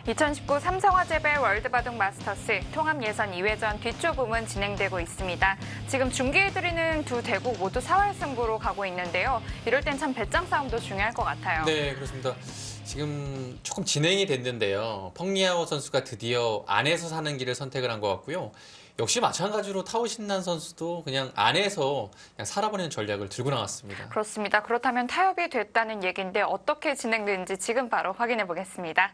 2019 삼성화재배 월드바둑 마스터스 통합 예선 2회전 뒷조 부문 진행되고 있습니다. 지금 중계해드리는 두 대국 모두 4할 승부로 가고 있는데요. 이럴 땐 참 배짱 싸움도 중요할 것 같아요. 네, 그렇습니다. 지금 조금 진행이 됐는데요. 펑리아오 선수가 드디어 안에서 사는 길을 선택을 한 것 같고요. 역시 마찬가지로 타오 신난 선수도 그냥 안에서 그냥 살아버리는 전략을 들고 나왔습니다. 그렇습니다. 그렇다면 타협이 됐다는 얘기인데 어떻게 진행되는지 지금 바로 확인해 보겠습니다.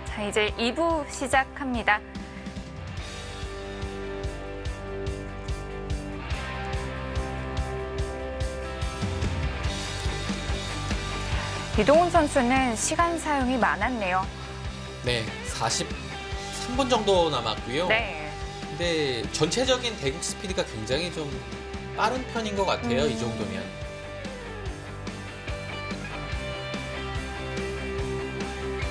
자, 이제 2부 시작합니다. 이동훈 선수는 시간 사용이 많았네요. 네, 43분 정도 남았고요. 네. 근데 전체적인 대국 스피드가 굉장히 좀 빠른 편인 것 같아요. 이 정도면.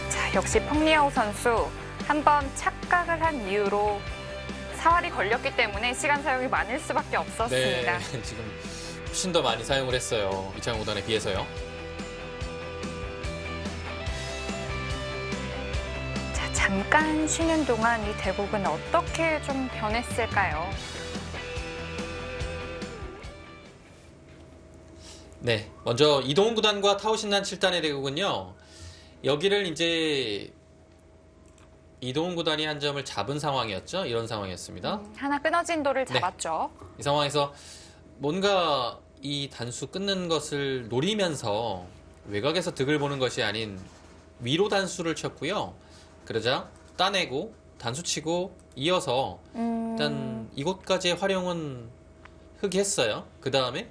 자, 역시 펑리아오 선수 한번 착각을 한 이유로 사활이 걸렸기 때문에 시간 사용이 많을 수밖에 없었습니다. 네, 지금 훨씬 더 많이 사용을 했어요. 이창호 구단에 비해서요. 자, 잠깐 쉬는 동안 이 대국은 어떻게 좀 변했을까요? 네, 먼저 이동훈 구단과 타오 신난 7단의 대국은요. 여기를 이제 이동훈 구단이 한 점을 잡은 상황이었죠. 이런 상황이었습니다. 하나 끊어진 돌을 네. 잡았죠. 이 상황에서 뭔가 이 단수 끊는 것을 노리면서 외곽에서 득을 보는 것이 아닌 위로 단수를 쳤고요. 그러자 따내고 단수 치고 이어서 일단 이곳까지의 활용은 흑이했어요. 그 다음에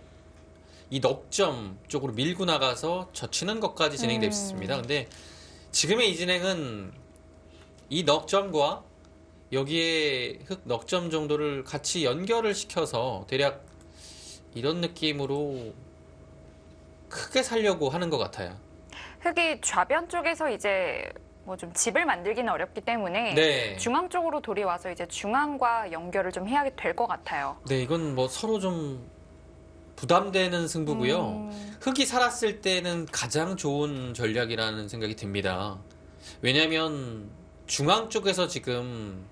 이 넉점 쪽으로 밀고 나가서 젖히는 것까지 진행됐습니다. 근데 지금의 이 진행은 이 넉점과 여기에 흑 넉점 정도를 같이 연결을 시켜서 대략 이런 느낌으로 크게 살려고 하는 것 같아요. 흑이 좌변 쪽에서 이제 뭐 좀 집을 만들기는 어렵기 때문에 네. 중앙 쪽으로 돌이 와서 이제 중앙과 연결을 좀 해야 될 것 같아요. 네, 이건 뭐 서로 좀 부담되는 승부고요. 흑이 살았을 때는 가장 좋은 전략이라는 생각이 듭니다. 왜냐하면 중앙 쪽에서 지금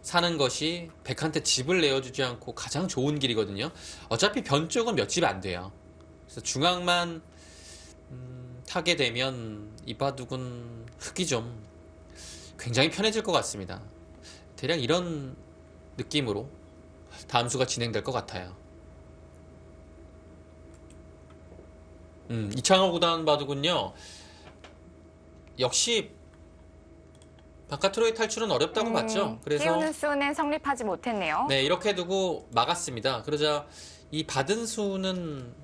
사는 것이 백한테 집을 내어주지 않고 가장 좋은 길이거든요. 어차피 변 쪽은 몇 집 안 돼요. 그래서 중앙만 타게 되면 이 바둑은 흑이 좀 굉장히 편해질 것 같습니다. 대략 이런 느낌으로 다음 수가 진행될 것 같아요. 이창호 구단 바둑은요. 역시 바깥으로의 탈출은 어렵다고 봤죠. 그래서 띄우는 수는 성립하지 못했네요. 네, 이렇게 두고 막았습니다. 그러자 이 받은 수는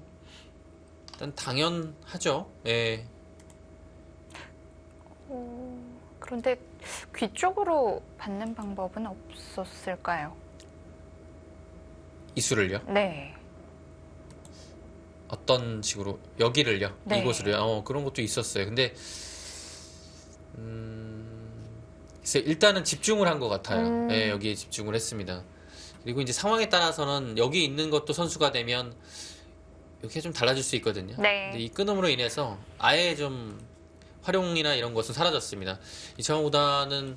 일단 당연하죠. 예. 그런데 귀 쪽으로 받는 방법은 없었을까요? 이 수를요? 네. 어떤 식으로 여기를요? 네. 이곳으로요? 그런 것도 있었어요. 근데 글쎄, 일단은 집중을 한 것 같아요. 네, 여기에 집중을 했습니다. 그리고 이제 상황에 따라서는 여기 있는 것도 선수가 되면 이렇게 좀 달라질 수 있거든요. 네. 근데 이 끊음으로 인해서 아예 좀 활용이나 이런 것은 사라졌습니다. 이창호 구단은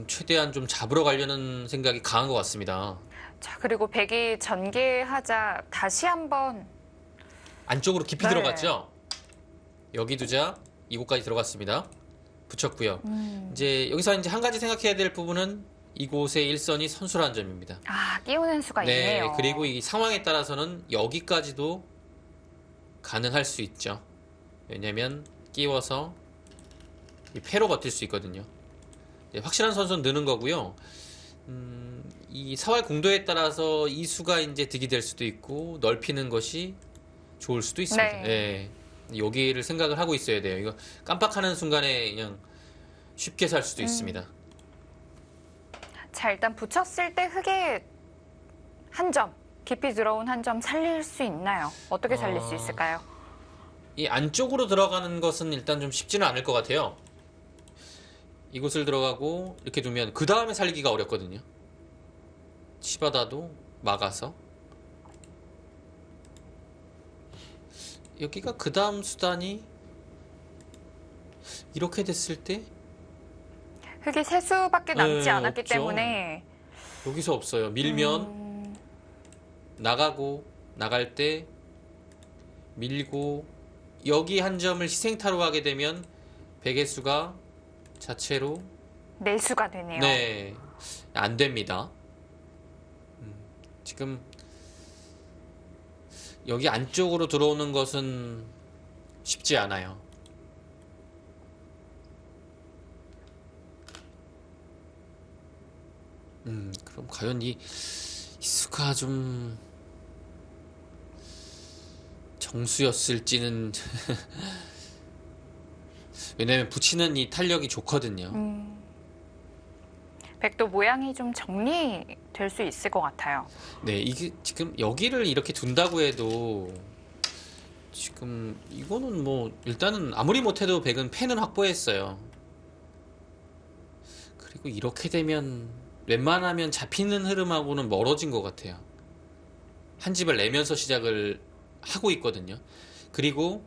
최대한 좀 잡으러 가려는 생각이 강한 것 같습니다. 자, 그리고 백이 전개하자 다시 한번 안쪽으로 깊이 네. 들어갔죠? 여기 두자 이곳까지 들어갔습니다. 붙였고요. 이제 여기서 이제 한 가지 생각해야 될 부분은 이곳의 일선이 선수라는 점입니다. 아, 끼우는 수가 네, 있네요. 그리고 이 상황에 따라서는 여기까지도 가능할 수 있죠. 왜냐면 끼워서 이 패로 버틸 수 있거든요. 네, 확실한 선수는 느는 거고요. 이 사활 공도에 따라서 이 수가 이제 득이 될 수도 있고 넓히는 것이 좋을 수도 있습니다. 네. 네. 여기를 생각을 하고 있어야 돼요. 이거 깜빡하는 순간에 그냥 쉽게 살 수도 있습니다. 자, 일단 붙였을 때 흑의 한 점, 깊이 들어온 한 점 살릴 수 있나요? 어떻게 살릴 수 있을까요? 이 안쪽으로 들어가는 것은 일단 좀 쉽지는 않을 것 같아요. 이곳을 들어가고 이렇게 두면 그 다음에 살기가 어렵거든요. 치받아도 막아서 여기가 그 다음 수단이 이렇게 됐을 때 흙이 세 수밖에 남지 네, 않았기 없죠. 때문에 여기서 없어요. 밀면 나가고 나갈 때 밀고 여기 한 점을 희생타로 하게 되면 베개 수가 자체로 네 수가 되네요. 네, 안 됩니다. 지금 여기 안쪽으로 들어오는 것은 쉽지 않아요. 그럼 과연 이 수가 좀 정수였을지는 왜냐면 붙이는 이 탄력이 좋거든요. 백도 모양이 좀 정리될 수 있을 것 같아요. 네, 이게 지금 여기를 이렇게 둔다고 해도 지금 이거는 뭐 일단은 아무리 못해도 백은 펜은 확보했어요. 그리고 이렇게 되면 웬만하면 잡히는 흐름하고는 멀어진 것 같아요. 한 집을 내면서 시작을 하고 있거든요. 그리고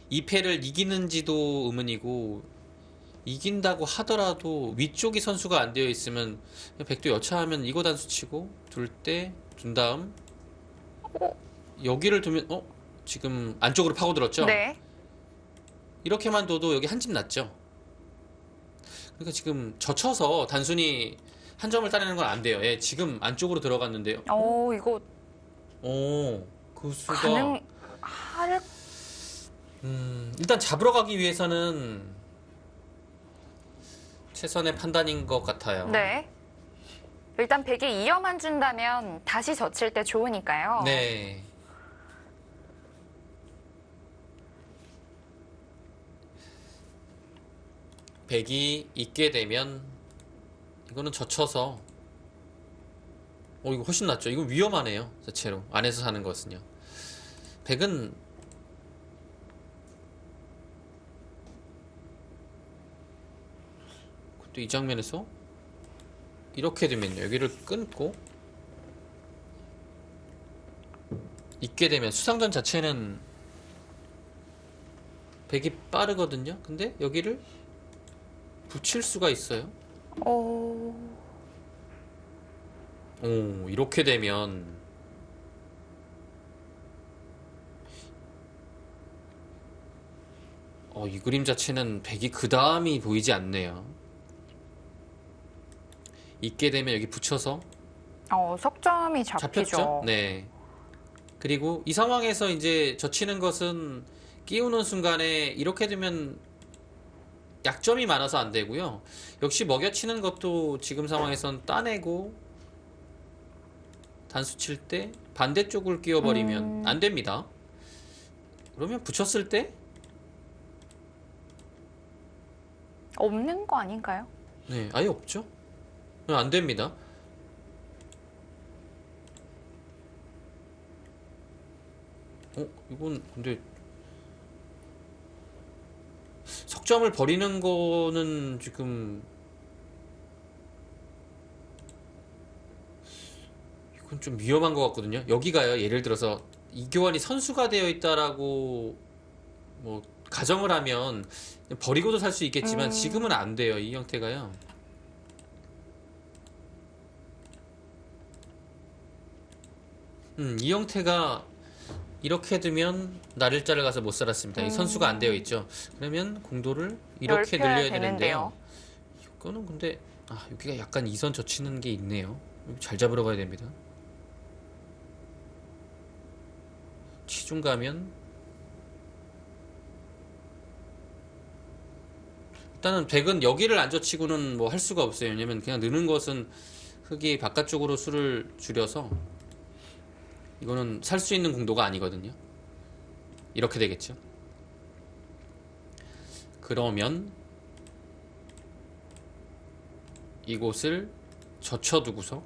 이 패를 이기는지도 의문이고 이긴다고 하더라도 위쪽이 선수가 안 되어 있으면 백도 여차하면 이거 단수 치고 둘 때 둔 다음 여기를 두면 지금 안쪽으로 파고들었죠? 네. 이렇게만 둬도 여기 한 집 났죠? 그러니까 지금 젖혀서 단순히 한 점을 따내는 건 안 돼요. 예, 지금 안쪽으로 들어갔는데요. 이거 그 수가 가능할 일단 잡으러 가기 위해서는 최선의 판단인 것 같아요. 네. 일단 백에 2염만 준다면 다시 젖힐 때 좋으니까요. 네. 백이 있게 되면 이거는 젖혀서 이거 훨씬 낫죠. 이건 위험하네요. 자체로 안에서 사는 것은요. 백은 또 이 장면에서 이렇게 되면 여기를 끊고 있게 되면 수상전 자체는 백이 빠르거든요. 근데 여기를 붙일 수가 있어요. 이렇게 되면 이 그림 자체는 백이 그 다음이 보이지 않네요. 있게 되면 여기 붙여서 석점이 잡히죠. 잡혔죠? 네. 그리고 이 상황에서 이제 젖히는 것은 끼우는 순간에 이렇게 되면 약점이 많아서 안 되고요. 역시 먹여치는 것도 지금 상황에선 따내고 단수 칠 때 반대쪽을 끼워버리면 안 됩니다. 그러면 붙였을 때 없는 거 아닌가요? 네, 아예 없죠. 안 됩니다. 이건 근데 석점을 버리는 거는 지금 이건 좀 위험한 것 같거든요. 여기가요. 예를 들어서 이교환이 선수가 되어 있다라고 뭐 가정을 하면 버리고도 살 수 있겠지만 지금은 안 돼요. 이 형태가요. 이 형태가 이렇게 두면 날일자를 가서 못 살았습니다. 이 선수가 안 되어 있죠. 그러면 공도를 이렇게 넓혀야 늘려야 되는데요. 되는데요. 이거는 근데 여기가 약간 이선 젖히는 게 있네요. 잘 잡으러 가야 됩니다. 치중 가면 일단은 백은 여기를 안 젖히고는 뭐 할 수가 없어요. 왜냐면 그냥 느는 것은 흙이 바깥쪽으로 수를 줄여서 이거는 살 수 있는 공도가 아니거든요. 이렇게 되겠죠. 그러면 이곳을 젖혀두고서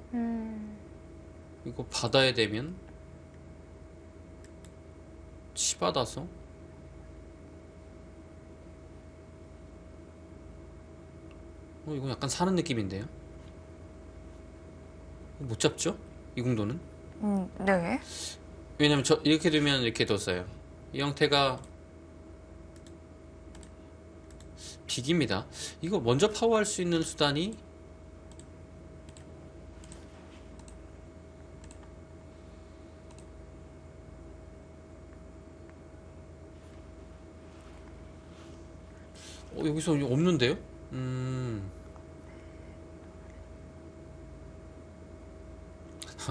이거 받아야 되면 치받아서 이거 약간 사는 느낌인데요. 못 잡죠? 이 공도는? 네. 왜냐면 이렇게 되면 이렇게 뒀어요. 이 형태가 빅입니다. 이거 먼저 파워할 수 있는 수단이 여기서 없는데요?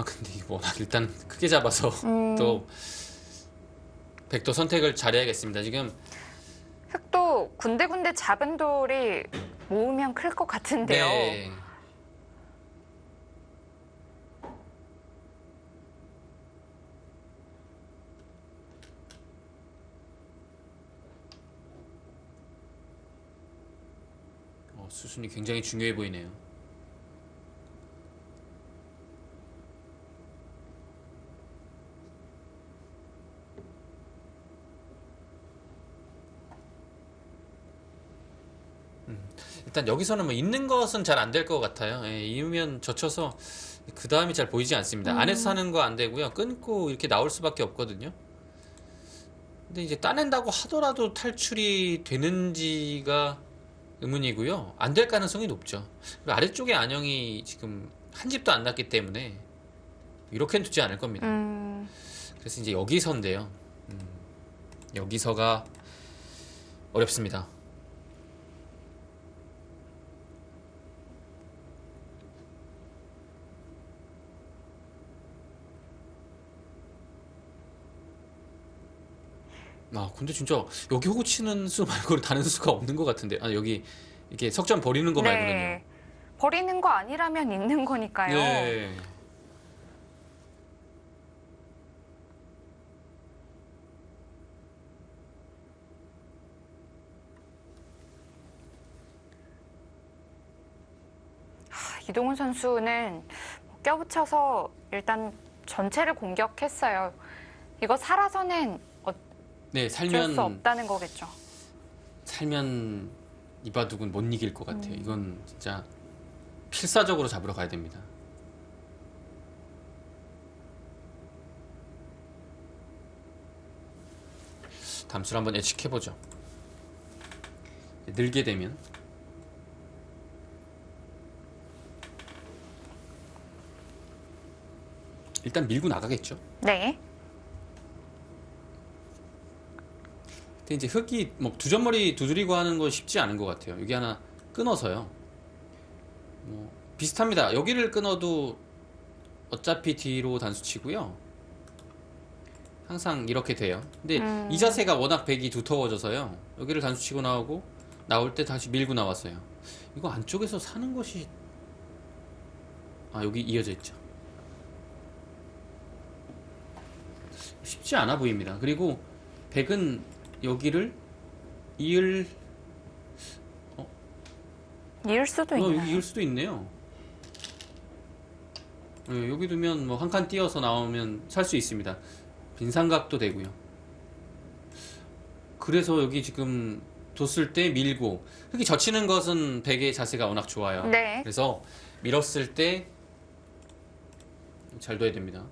근데 이거 워낙 일단 크게 잡아서 또 백도 선택을 잘해야겠습니다. 지금 흙도 군데군데 작은 돌이 모으면 클 것 같은데요. 네. 수순이 굉장히 중요해 보이네요. 일단 여기서는 뭐 있는 것은 잘 안 될 것 같아요. 예, 이으면 젖혀서 그 다음이 잘 보이지 않습니다. 안에서 하는 거 안 되고요. 끊고 이렇게 나올 수밖에 없거든요. 근데 이제 따낸다고 하더라도 탈출이 되는지가 의문이고요. 안 될 가능성이 높죠. 그리고 아래쪽에 안형이 지금 한 집도 안 났기 때문에 이렇게는 두지 않을 겁니다. 그래서 이제 여기서인데요. 여기서가 어렵습니다. 근데 진짜 여기 호구 치는 수 말고는 다른 수가 없는 것 같은데. 여기 이렇게 석점 버리는 거 말고는요. 네. 버리는 거 아니라면 있는 거니까요. 네. 이동훈 선수는 껴붙여서 일단 전체를 공격했어요. 이거 살아서는 네, 어쩔 수 없다는 거겠죠. 살면 이바둑은 못 이길 것 같아요. 이건 진짜 필사적으로 잡으러 가야 됩니다. 담수를 한번 예측해보죠. 늘게 되면 일단 밀고 나가겠죠. 네. 근데 이제 흙이 뭐 두점머리 두드리고 하는 거 쉽지 않은 것 같아요. 여기 하나 끊어서요. 뭐 비슷합니다. 여기를 끊어도 어차피 뒤로 단수 치고요. 항상 이렇게 돼요. 근데 이 자세가 워낙 백이 두터워져서요. 여기를 단수 치고 나오고 나올 때 다시 밀고 나왔어요. 이거 안쪽에서 사는 것이 여기 이어져 있죠. 쉽지 않아 보입니다. 그리고 백은 여기를 이을 수도 있나요? 여기 이을 수도 있네요. 여기 두면 뭐 한 칸 띄어서 나오면 살 수 있습니다. 빈삼각도 되고요. 그래서 여기 지금 뒀을 때 밀고 흙이 젖히는 것은 백의 자세가 워낙 좋아요. 네. 그래서 밀었을 때 잘 둬야 됩니다.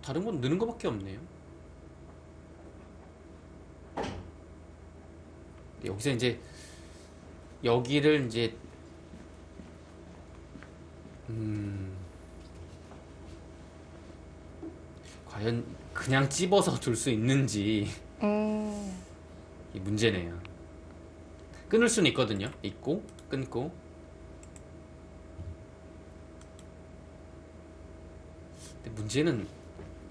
다른 건 느는 것밖에 없네요. 여기서 이제 여기를 이제 과연 그냥 찝어서 둘 수 있는지 이 문제네요. 끊을 수는 있거든요. 있고 끊고. 근데 문제는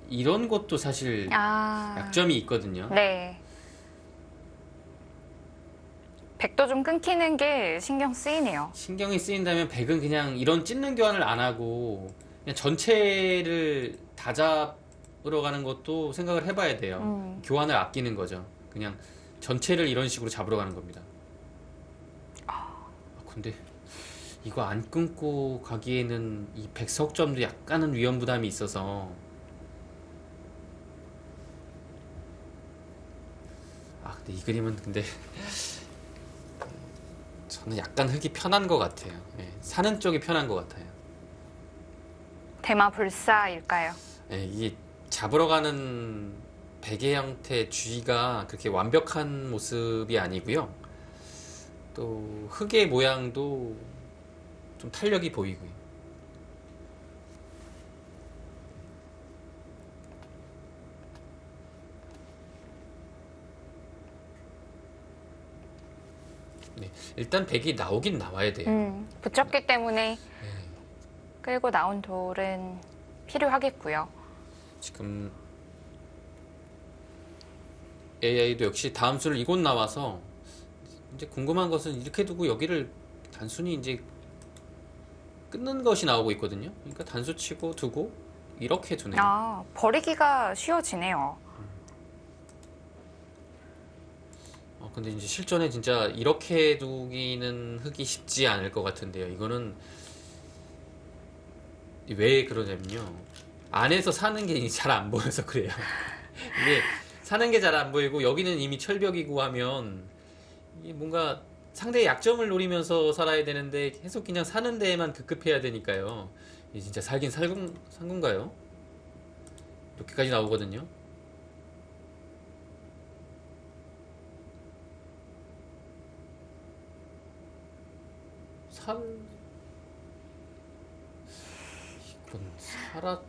이런 것도 사실 약점이 있거든요. 네. 백도 좀 끊기는 게 신경 쓰이네요. 신경이 쓰인다면 백은 그냥 이런 찢는 교환을 안 하고 그냥 전체를 다 잡으러 가는 것도 생각을 해봐야 돼요. 교환을 아끼는 거죠. 그냥 전체를 이런 식으로 잡으러 가는 겁니다. 근데 이거 안 끊고 가기에는 이 백석점도 약간은 위험 부담이 있어서 근데 이 그림은 근데 저는 약간 흙이 편한 것 같아요. 예, 사는 쪽이 편한 것 같아요. 대마불사일까요? 예, 이게 잡으러 가는 베개 형태 주위가 그렇게 완벽한 모습이 아니고요. 또 흙의 모양도 좀 탄력이 보이고요. 네, 일단 백이 나오긴 나와야 돼요. 붙였기 때문에 네, 끌고 나온 돌은 필요하겠고요. 지금 AI도 역시 다음 수를 이곳 나와서 이제 궁금한 것은 이렇게 두고 여기를 단순히 이제 끊는 것이 나오고 있거든요. 그러니까 단수 치고 두고 이렇게 두네요. 아, 버리기가 쉬워지네요. 근데 이제 실전에 진짜 이렇게 두기는 흙이 쉽지 않을 것 같은데요. 이거는 왜 그러냐면요. 안에서 사는 게 잘 안 보여서 그래요. 이게 사는 게 잘 안 보이고 여기는 이미 철벽이고 하면 이게 뭔가 상대의 약점을 노리면서 살아야 되는데 계속 그냥 사는 데에만 급급해야 되니까요. 이게 진짜 살긴 산 건가요? 이렇게까지 나오거든요. 살 이건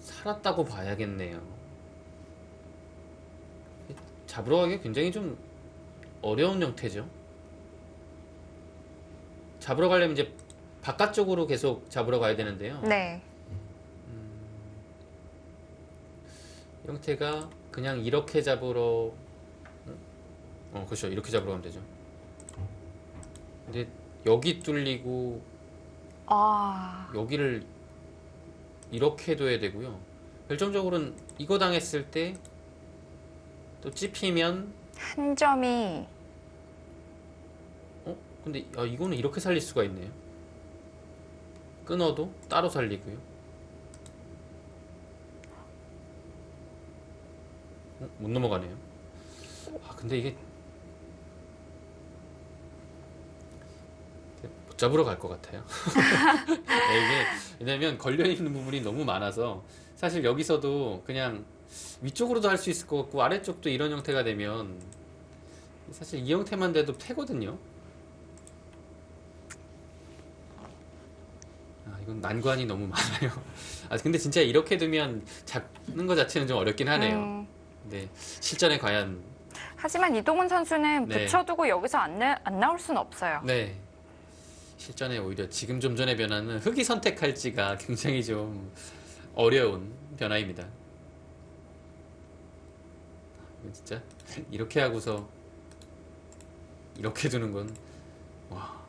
살았다고 봐야겠네요. 잡으러 가기 굉장히 좀 어려운 형태죠. 잡으러 가려면 이제 바깥쪽으로 계속 잡으러 가야 되는데요. 네. 형태가 그냥 이렇게 잡으러 그렇죠. 이렇게 잡으러 가면 되죠. 근데 여기 뚫리고 아, 여기를 이렇게 둬야 되고요. 결정적으로는 이거 당했을 때 또 찝히면 한 점이 근데 이거는 이렇게 살릴 수가 있네요. 끊어도 따로 살리고요. 못 넘어가네요. 근데 이게 못 잡으러 갈 것 같아요. 이게 왜냐면 걸려있는 부분이 너무 많아서 사실 여기서도 그냥 위쪽으로도 할 수 있을 것 같고 아래쪽도 이런 형태가 되면 사실 이 형태만 돼도 패거든요. 이건 난관이 너무 많아요. 근데 진짜 이렇게 두면 잡는 것 자체는 좀 어렵긴 하네요. 네, 실전에 과연. 하지만 이동훈 선수는 네. 붙여두고 여기서 안 나올 수는 없어요. 네. 실전에 오히려 지금 좀 전의 변화는 흙이 선택할지가 굉장히 좀 어려운 변화입니다. 진짜 이렇게 하고서 이렇게 두는 건 와.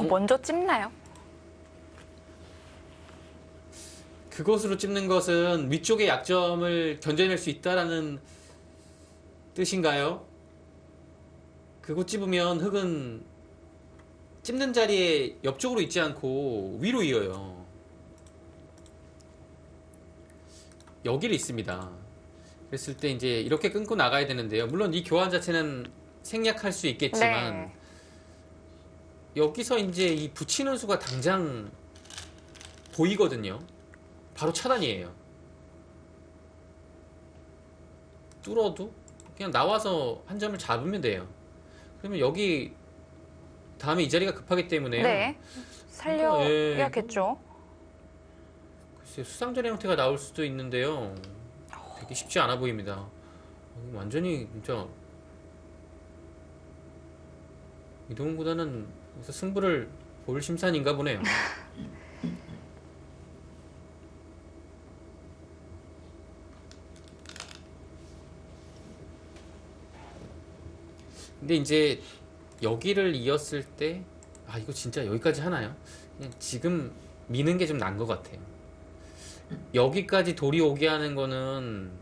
먼저 찝나요? 그것으로 찝는 것은 위쪽의 약점을 견뎌낼 수 있다라는 뜻인가요? 그거 찝으면 흙은 찝는 자리에 옆쪽으로 있지 않고 위로 이어요. 여기를 있습니다. 그랬을 때 이제 이렇게 끊고 나가야 되는데요. 물론 이 교환 자체는 생략할 수 있겠지만 네. 여기서 이제 이 붙이는 수가 당장 보이거든요. 바로 차단이에요. 뚫어도 그냥 나와서 한 점을 잡으면 돼요. 그러면 여기 다음에 이 자리가 급하기 때문에요. 네. 살려야겠죠. 글쎄 수상전의 형태가 나올 수도 있는데요. 되게 쉽지 않아 보입니다. 완전히 진짜 이동훈 구단은 여기서 승부를 볼 심산인가 보네요. 근데 이제 여기를 이었을 때 이거 진짜 여기까지 하나요? 그냥 지금 미는 게 좀 난 것 같아요. 여기까지 돌이 오게 하는 거는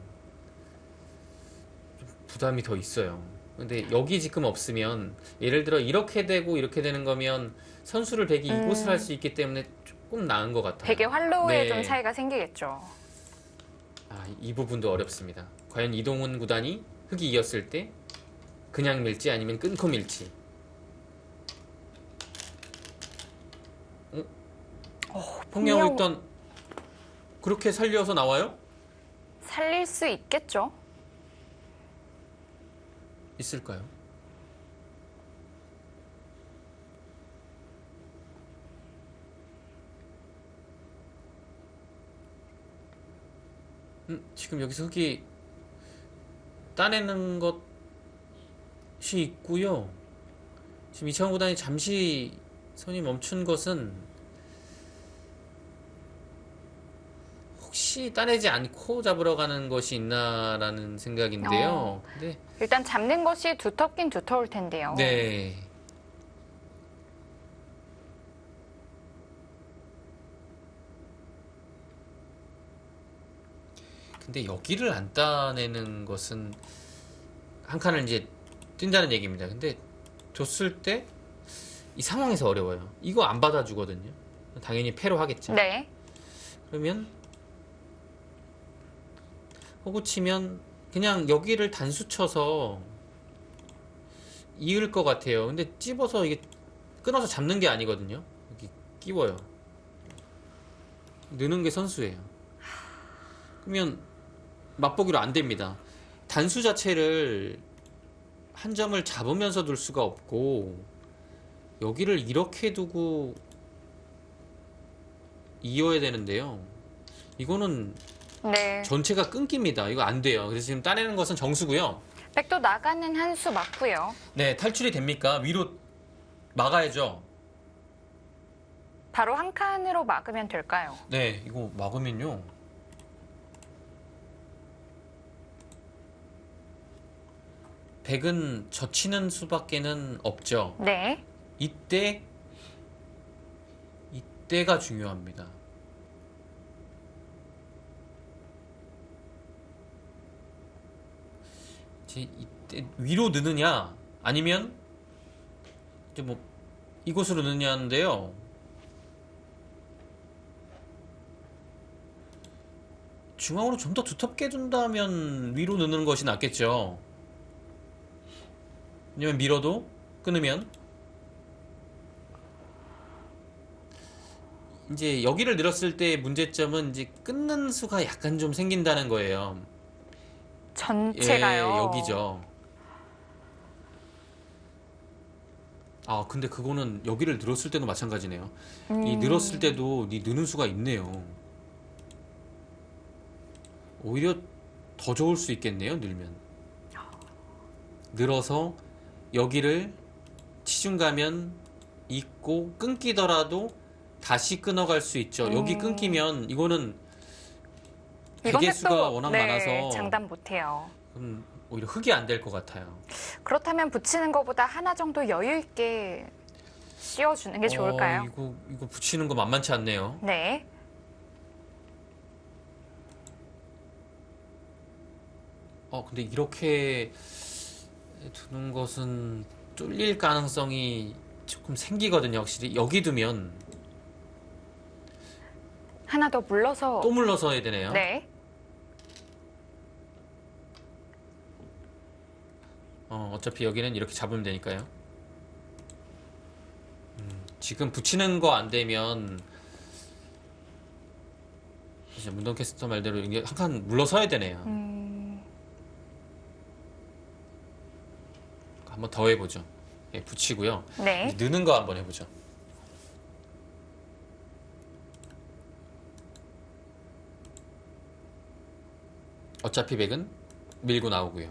좀 부담이 더 있어요. 근데 여기 지금 없으면 예를 들어 이렇게 되고 이렇게 되는 거면 선수를 백이 이곳을 할 수 있기 때문에 조금 나은 것 같아요. 되게 활로에 네. 좀 차이가 생기겠죠. 이 부분도 어렵습니다. 과연 이동훈 구단이 흙이 이었을 때 그냥 밀지 아니면 끊고 밀지. 폭력 일단 그렇게 살려서 나와요? 살릴 수 있겠죠? 있을까요? 지금 여기서 흙이 따내는 것이 있고요. 지금 이창호 구단이 잠시 손이 멈춘 것은 혹시 따내지 않고 잡으러 가는 것이 있나라는 생각인데요. 근데 일단 잡는 것이 두텁긴 두터울 텐데요. 네. 근데 여기를 안 따내는 것은 한 칸을 이제 뛴다는 얘기입니다. 근데 줬을 때 이 상황에서 어려워요. 이거 안 받아주거든요. 당연히 패로 하겠죠. 네. 그러면 호구 치면 그냥 여기를 단수 쳐서 이을 것 같아요. 근데 찝어서 이게 끊어서 잡는 게 아니거든요. 여기 끼워요. 느는 게 선수예요. 그러면 맛보기로 안 됩니다. 단수 자체를 한 점을 잡으면서 둘 수가 없고 여기를 이렇게 두고 이어야 되는데요. 이거는 네. 전체가 끊깁니다. 이거 안 돼요. 그래서 지금 따내는 것은 정수고요. 백도 나가는 한 수 맞고요. 네, 탈출이 됩니까? 위로 막아야죠. 바로 한 칸으로 막으면 될까요? 네, 이거 막으면요. 백은 젖히는 수밖에는 없죠. 네. 이때가 중요합니다. 이때 위로 느느냐 아니면 이제 뭐 이곳으로 느느냐인데요. 중앙으로 좀 더 두텁게 둔다면 위로 느는 것이 낫겠죠. 왜냐면 밀어도 끊으면 이제 여기를 늘었을 때 문제점은 이제 끊는 수가 약간 좀 생긴다는 거예요. 전체가요. 예, 여기죠. 아, 근데 그거는 여기를 늘었을 때도 마찬가지네요. 이 늘었을 때도 이 느는 수가 있네요. 오히려 더 좋을 수 있겠네요, 늘면. 늘어서 여기를 치중 가면 있고 끊기더라도 다시 끊어갈 수 있죠. 여기 끊기면 이거는 이건 베개 수가 또, 워낙 네, 많아서 장담 못해요. 오히려 흙이 안 될 것 같아요. 그렇다면 붙이는 것보다 하나 정도 여유 있게 씌워주는 게 좋을까요? 이거 붙이는 거 만만치 않네요. 네. 근데 이렇게 두는 것은 뚫릴 가능성이 조금 생기거든요. 확실히 여기 두면 하나 더 물러서. 또 물러서 해야 되네요. 네. 어차피 여기는 이렇게 잡으면 되니까요. 지금 붙이는 거 안 되면 이제 문동 캐스터 말대로 이게 한 칸 물러서야 되네요. 한번 더 해보죠. 예, 붙이고요. 네. 이제 느는 거 한번 해보죠. 어차피 백은 밀고 나오고요.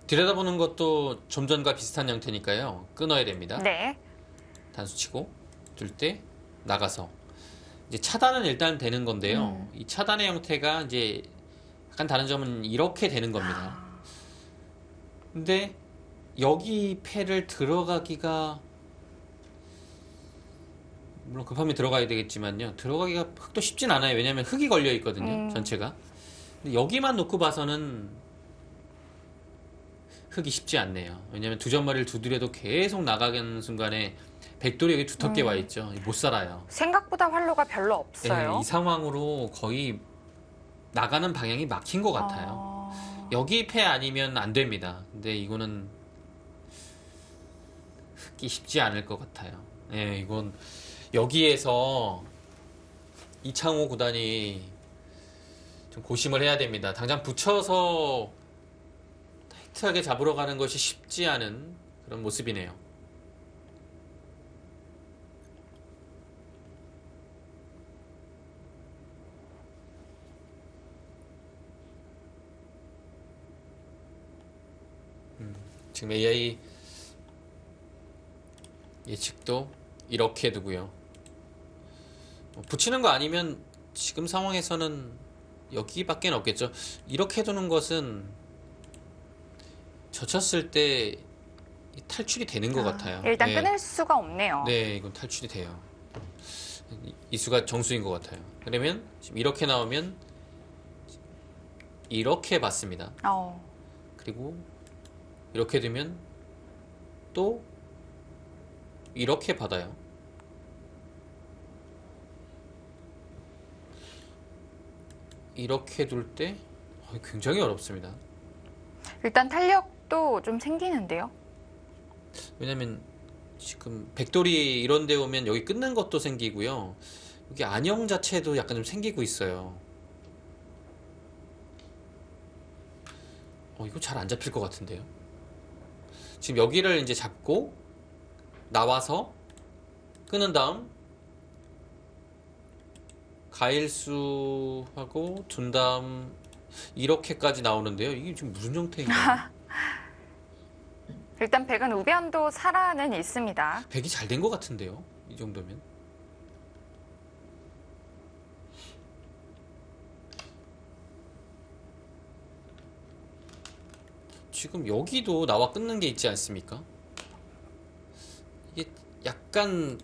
들여다보는 것도 좀 전과 비슷한 형태니까요. 끊어야 됩니다. 네. 단수 치고 둘 때 나가서 이제 차단은 일단 되는 건데요. 이 차단의 형태가 이제 약간 다른 점은 이렇게 되는 겁니다. 근데 여기 패를 들어가기가 물론 급하면 들어가야 되겠지만요. 들어가기가 흙도 쉽진 않아요. 왜냐하면 흙이 걸려 있거든요. 전체가. 근데 여기만 놓고 봐서는 흙이 쉽지 않네요. 왜냐하면 두 점머리를 두드려도 계속 나가는 순간에 백돌이 여기 두텁게 와 있죠. 못 살아요. 생각보다 활로가 별로 없어요. 이 상황으로 거의 나가는 방향이 막힌 것 같아요. 여기 패 아니면 안 됩니다. 근데 이거는 쉽지 않을 것 같아요. 예, 이건 여기에서 이창호 구단이 좀 고심을 해야 됩니다. 당장 붙여서 타이트하게 잡으러 가는 것이 쉽지 않은 그런 모습이네요. 지금 AI 예측도 이렇게 두고요. 붙이는 거 아니면 지금 상황에서는 여기밖에 없겠죠. 이렇게 두는 것은 젖혔을 때 탈출이 되는 것 같아요. 일단 네. 끊을 수가 없네요. 네, 이건 탈출이 돼요. 이 수가 정수인 것 같아요. 그러면 지금 이렇게 나오면 이렇게 받습니다. 그리고 이렇게 되면 또 이렇게 받아요. 이렇게 둘 때 굉장히 어렵습니다. 일단 탄력도 좀 생기는데요. 왜냐면 지금 백돌이 이런 데 오면 여기 끊는 것도 생기고요. 여기 안형 자체도 약간 좀 생기고 있어요. 이거 잘 안 잡힐 것 같은데요. 지금 여기를 이제 잡고 나와서 끊은 다음 가일수하고 둔 다음 이렇게까지 나오는데요. 이게 지금 무슨 형태인가요? 일단 백은 우변도 살아는 있습니다. 백이 잘 된 것 같은데요. 이 정도면. 지금 여기도 나와 끊는 게 있지 않습니까? 이게 약간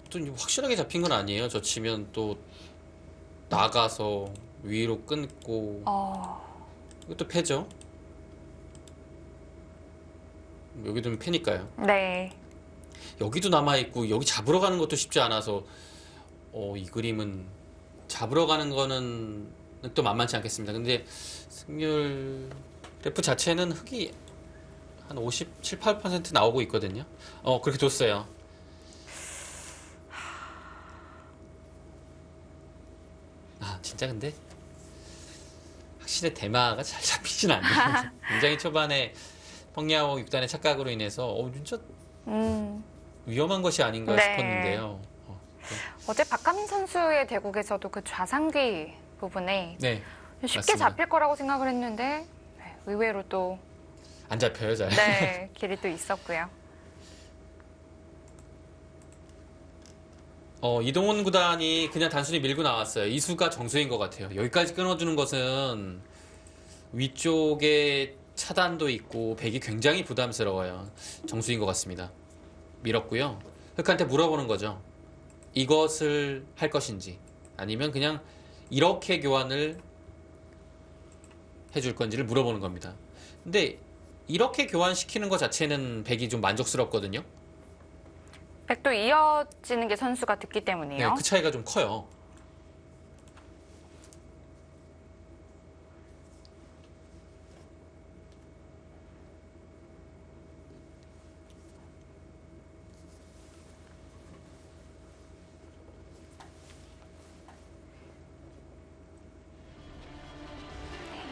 또 확실하게 잡힌 건 아니에요. 저 치면 또 나가서 위로 끊고 이것도 패죠. 여기도 패니까요. 네. 여기도 남아있고 여기 잡으러 가는 것도 쉽지 않아서 이 그림은 잡으러 가는 거는 또 만만치 않겠습니다. 근데 승률 그래프 자체는 흑이 한 57, 8% 나오고 있거든요. 그렇게 뒀어요. 진짜 근데 확실히 대마가 잘 잡히진 않네요. 굉장히 초반에 펑야오 6단의 착각으로 인해서 진짜 위험한 것이 아닌가 네. 싶었는데요. 어제 박하민 선수의 대국에서도 그 좌상귀 부분에 네, 쉽게 맞습니다. 잡힐 거라고 생각을 했는데 의외로 또 안 잡혀요, 잘. 네, 길이 또 있었고요. 이동훈 구단이 그냥 단순히 밀고 나왔어요. 이 수가 정수인 것 같아요. 여기까지 끊어주는 것은 위쪽에 차단도 있고 백이 굉장히 부담스러워요. 정수인 것 같습니다. 밀었고요. 흑한테 물어보는 거죠. 이것을 할 것인지 아니면 그냥 이렇게 교환을 해줄 건지를 물어보는 겁니다. 근데 이렇게 교환시키는 것 자체는 백이 좀 만족스럽거든요. 백도 이어지는 게 선수가 듣기 때문이에요. 네, 그 차이가 좀 커요.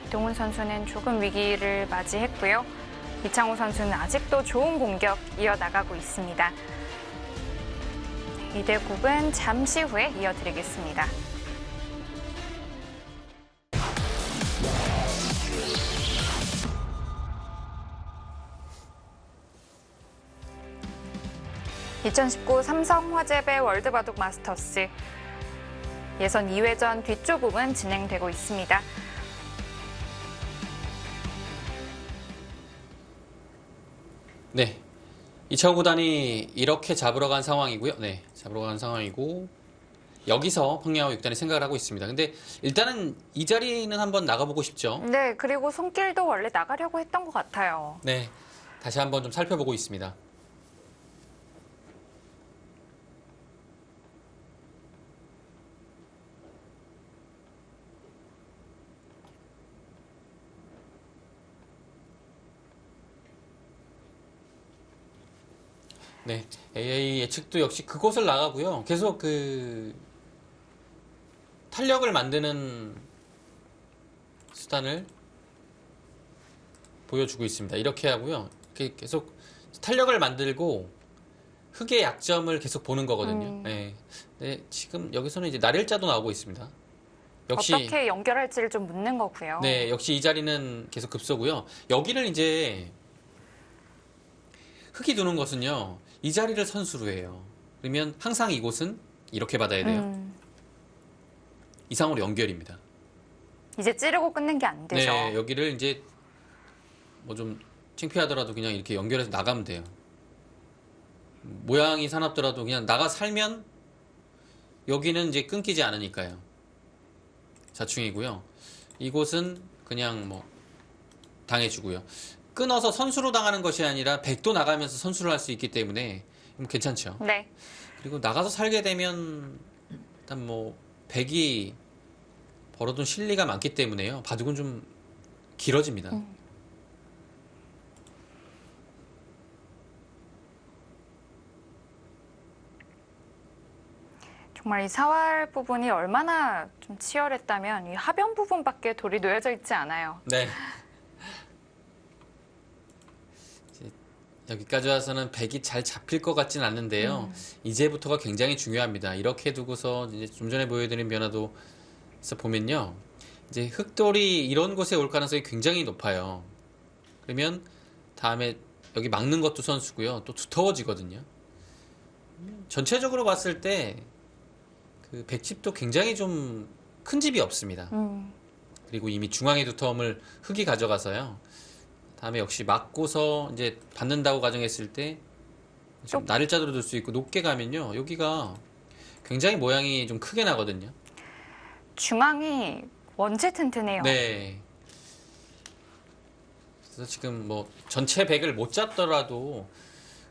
이동훈 선수는 조금 위기를 맞이했고요. 이창호 선수는 아직도 좋은 공격 이어나가고 있습니다. 이 대국은 잠시 후에 이어드리겠습니다. (2019) 삼성화재배 월드바둑 마스터스 예선 2회전 뒷조금은 진행되고 있습니다. 네, 이창호 구단이 이렇게 잡으러 간 상황이고요. 네, 잡으러 간 상황이고 여기서 펑야오 6단이 생각을 하고 있습니다. 근데 일단은 이 자리는 한번 나가보고 싶죠. 네, 그리고 손길도 원래 나가려고 했던 것 같아요. 네, 다시 한번 좀 살펴보고 있습니다. 네, AI 예측도 역시 그곳을 나가고요. 계속 그 탄력을 만드는 수단을 보여주고 있습니다. 이렇게 하고요. 이렇게 계속 탄력을 만들고 흑의 약점을 계속 보는 거거든요. 네. 네, 지금 여기서는 이제 날일자도 나오고 있습니다. 역시 어떻게 연결할지를 좀 묻는 거고요. 네, 역시 이 자리는 계속 급소고요. 여기를 이제 흑이 두는 것은요. 이 자리를 선수로 해요. 그러면 항상 이곳은 이렇게 받아야 돼요. 이상으로 연결입니다. 이제 찌르고 끊는 게 안 되죠. 네, 여기를 이제 뭐 좀 창피하더라도 그냥 이렇게 연결해서 나가면 돼요. 모양이 사납더라도 그냥 나가 살면 여기는 이제 끊기지 않으니까요. 자충이고요. 이곳은 그냥 뭐 당해주고요. 끊어서 선수로 당하는 것이 아니라 백도 나가면서 선수를 할 수 있기 때문에 괜찮죠. 네. 그리고 나가서 살게 되면 일단 뭐 백이 벌어둔 실리가 많기 때문에요. 바둑은 좀 길어집니다. 정말 이 사활 부분이 얼마나 좀 치열했다면 이 하변 부분밖에 돌이 놓여져 있지 않아요. 네. 이제 여기까지 와서는 백이 잘 잡힐 것 같진 않는데요. 이제부터가 굉장히 중요합니다. 이렇게 두고서 이제 좀 전에 보여드린 변화도 서 보면요. 이제 흑돌이 이런 곳에 올 가능성이 굉장히 높아요. 그러면 다음에 여기 막는 것도 선수고요. 또 두터워지거든요. 전체적으로 봤을 때 그 백집도 굉장히 좀 큰 집이 없습니다. 그리고 이미 중앙의 두터움을 흑이 가져가서요. 다음에 역시 막고서 이제 받는다고 가정했을 때 좀 날짜로 둘 수 있고 높게 가면요. 여기가 굉장히 모양이 좀 크게 나거든요. 중앙이 원체 튼튼해요. 네. 그래서 지금 뭐 전체 백을 못 잡더라도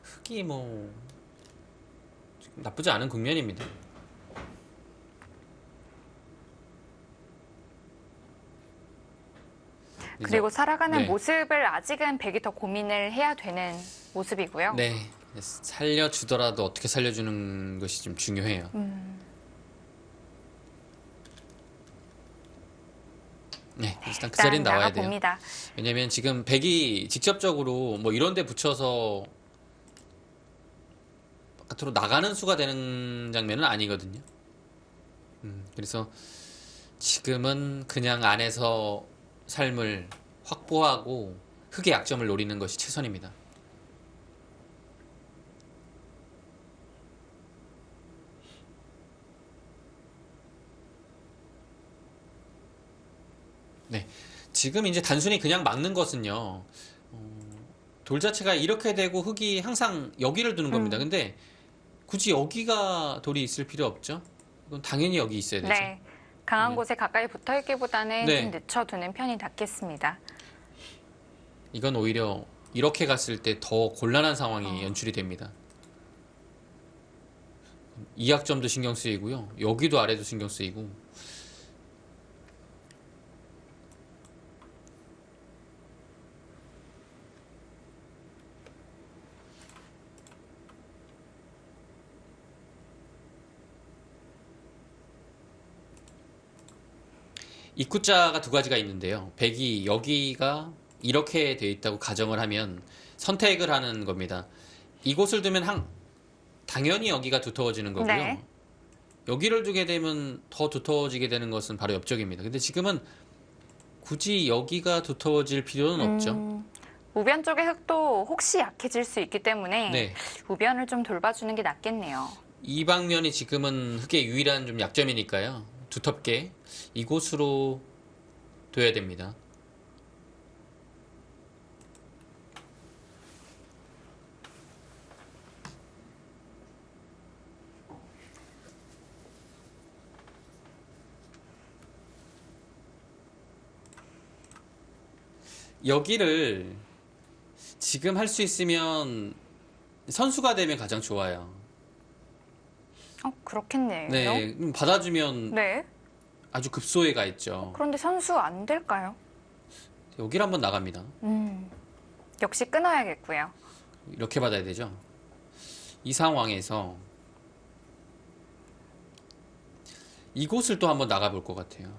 흑이 뭐 지금 나쁘지 않은 국면입니다. 그리고 살아가는 네. 모습을 아직은 백이 더 고민을 해야 되는 모습이고요. 네. 살려주더라도 어떻게 살려주는 것이 좀 중요해요. 네, 일단 그 자리는 나와야 돼요. 나가봅니다. 왜냐면 지금 백이 직접적으로 뭐 이런 데 붙여서 바깥으로 나가는 수가 되는 장면은 아니거든요. 그래서 지금은 그냥 안에서 삶을 확보하고 흑의 약점을 노리는 것이 최선입니다. 네. 지금 이제 단순히 그냥 막는 것은요, 돌 자체가 이렇게 되고 흑이 항상 여기를 두는 겁니다. 근데 굳이 여기가 돌이 있을 필요 없죠? 이건 당연히 여기 있어야 되죠. 네. 강한 곳에 가까이 붙어 있기보다는 네. 좀 늦춰두는 편이 낫겠습니다. 이건 오히려 이렇게 갔을 때 더 곤란한 상황이 연출이 됩니다. 이 약점도 신경 쓰이고요. 여기도 아래도 신경 쓰이고. 입구자가 두 가지가 있는데요. 백이 여기가 이렇게 돼 있다고 가정을 하면 선택을 하는 겁니다. 이곳을 두면 당연히 여기가 두터워지는 거고요. 네. 여기를 두게 되면 더 두터워지게 되는 것은 바로 옆쪽입니다. 근데 지금은 굳이 여기가 두터워질 필요는 없죠. 우변 쪽의 흙도 혹시 약해질 수 있기 때문에 네. 우변을 좀 돌봐주는 게 낫겠네요. 이 방면이 지금은 흑의 유일한 좀 약점이니까요. 두텁게 이곳으로 둬야 됩니다. 여기를 지금 할 수 있으면 선수가 되면 가장 좋아요. 그렇겠네요. 네, 받아주면 네. 아주 급소에 가 있죠. 그런데 선수 안 될까요? 여기를 한번 나갑니다. 역시 끊어야겠고요. 이렇게 받아야 되죠. 이 상황에서 이곳을 또 한번 나가볼 것 같아요.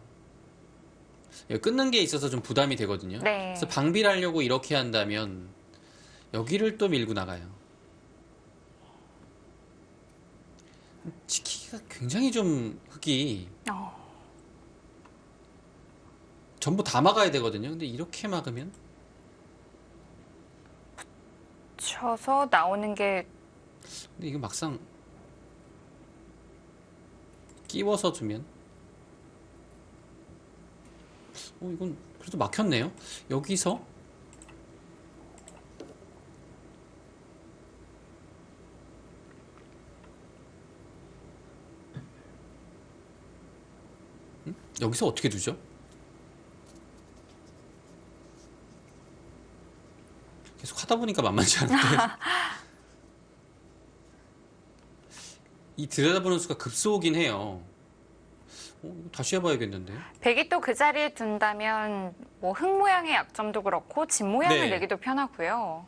여기 끊는 게 있어서 좀 부담이 되거든요. 네. 그래서 방비를 하려고 이렇게 한다면 여기를 또 밀고 나가요. 지키기가 굉장히 좀 흙이 어, 전부 다 막아야 되거든요. 근데 이렇게 막으면 쳐서 나오는 게 근데 이거 막상 끼워서 두면 이건 그래도 막혔네요. 여기서 여기서 어떻게 두죠? 계속 하다 보니까 만만치 않은데 이 들여다보는 수가 급소오긴 해요. 이거 다시 해봐야겠는데. 백이 또 그 자리에 둔다면 뭐 흙 모양의 약점도 그렇고 집 모양을 네. 내기도 편하고요.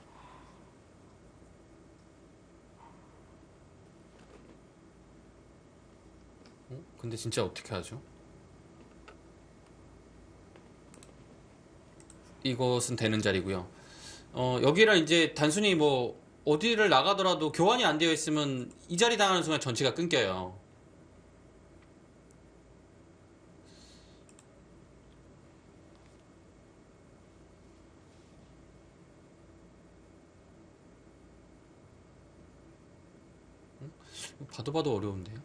근데 진짜 어떻게 하죠? 이것은 되는 자리고요. 여기를 이제 단순히 뭐 어디를 나가더라도 교환이 안 되어 있으면 이 자리 당하는 순간 전체가 끊겨요. 봐도 봐도 어려운데요.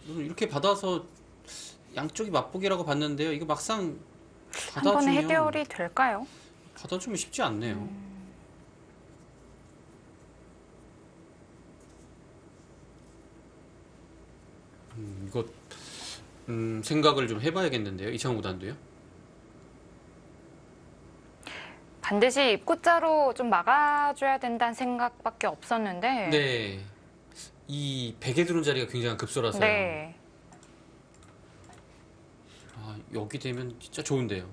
이렇게 받아서 양쪽이 맛보기라고 봤는데요. 이거 막상 한 번에 받아주면 해결이 될까요? 받아주면 쉽지 않네요. 이거 생각을 좀 해봐야겠는데요. 이창호 구단도요. 반드시 입구자로 좀 막아줘야 된다는 생각밖에 없었는데. 네, 이 베개 두는 자리가 굉장히 급소라서요. 네. 여기 되면 진짜 좋은데요.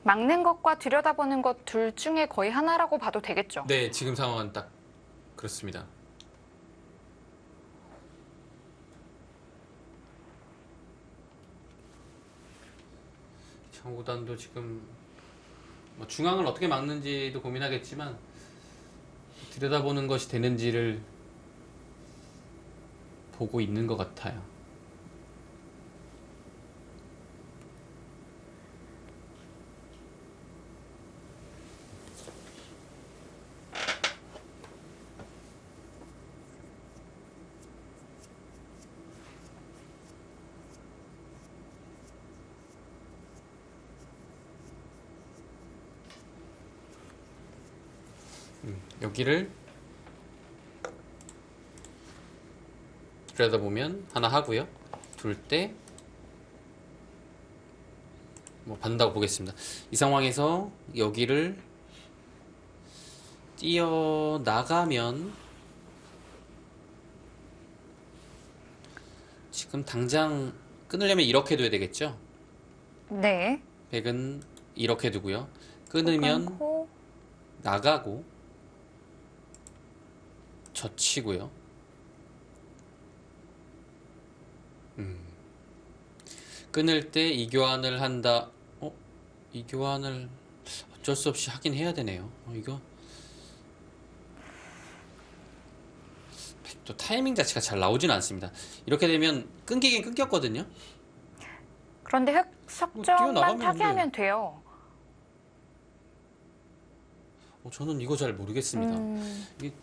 막는 것과 들여다보는 것 둘 중에 거의 하나라고 봐도 되겠죠. 네, 지금 상황은 딱 그렇습니다. 이창호 구단도 지금 뭐 중앙을 어떻게 막는지도 고민하겠지만 들여다보는 것이 되는지를 보고 있는 것 같아요. 여기를 들여다보면 하나 하고요. 둘 때 뭐 받는다고 보겠습니다. 이 상황에서 여기를 뛰어 나가면 지금 당장 끊으려면 이렇게 둬야 되겠죠? 네. 백은 이렇게 두고요. 끊으면 끊고 나가고 젖히고요. 끊을 때 이 교환을 한다. 이 교환을 어쩔 수 없이 하긴 해야 되네요. 이거 또 타이밍 자체가 잘 나오진 않습니다. 이렇게 되면 끊기긴 끊겼거든요. 그런데 흙 석점만 뛰어나가면 타게 근데- 하면 돼요. 저는 이거 잘 모르겠습니다. 이게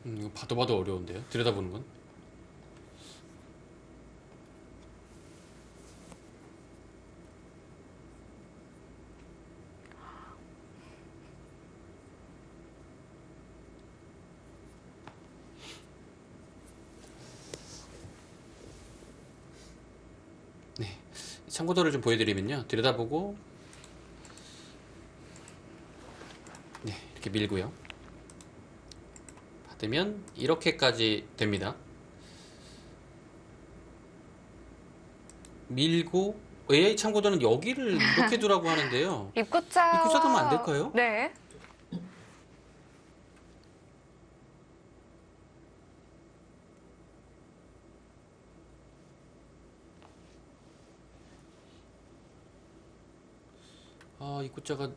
이거 봐도 봐도 어려운데요. 들여다보는 건. 네, 참고도를 좀 보여드리면요. 들여다보고 네, 이렇게 밀고요. 받으면 이렇게까지 됩니다. 밀고 AI 참고도는 여기를 이렇게 두라고 하는데요. 입구자. 입구자 두면 안 될까요? 네. 아, 입구자가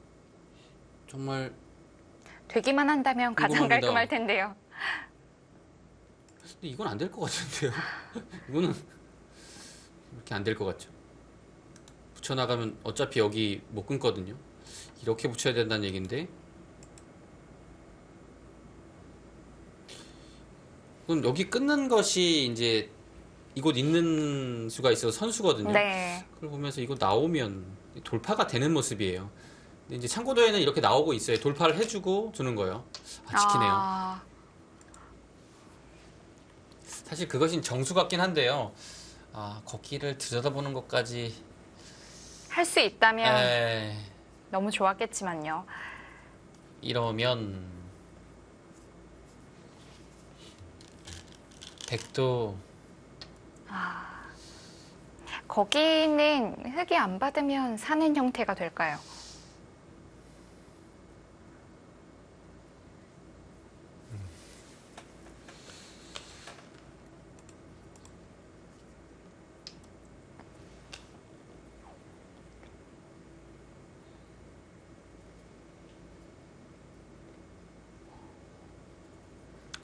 정말 되기만 한다면 가장 궁금합니다. 깔끔할 텐데요. 근데 이건 안 될 것 같은데요. 이거는 이렇게 안 될 것 같죠. 붙여나가면 어차피 여기 못 끊거든요. 이렇게 붙여야 된다는 얘긴데 그럼 여기 끊는 것이 이제 이곳 있는 수가 있어서 선수거든요. 네. 그걸 보면서 이거 나오면 돌파가 되는 모습이에요. 근데 이제 참고도에는 이렇게 나오고 있어요. 돌파를 해주고 두는 거예요. 아, 지키네요. 아, 사실 그것이 정수 같긴 한데요. 아, 걷기를 들여다보는 것까지. 할 수 있다면 에, 너무 좋았겠지만요. 이러면 백도 거기는 흙이 안 받으면 사는 형태가 될까요?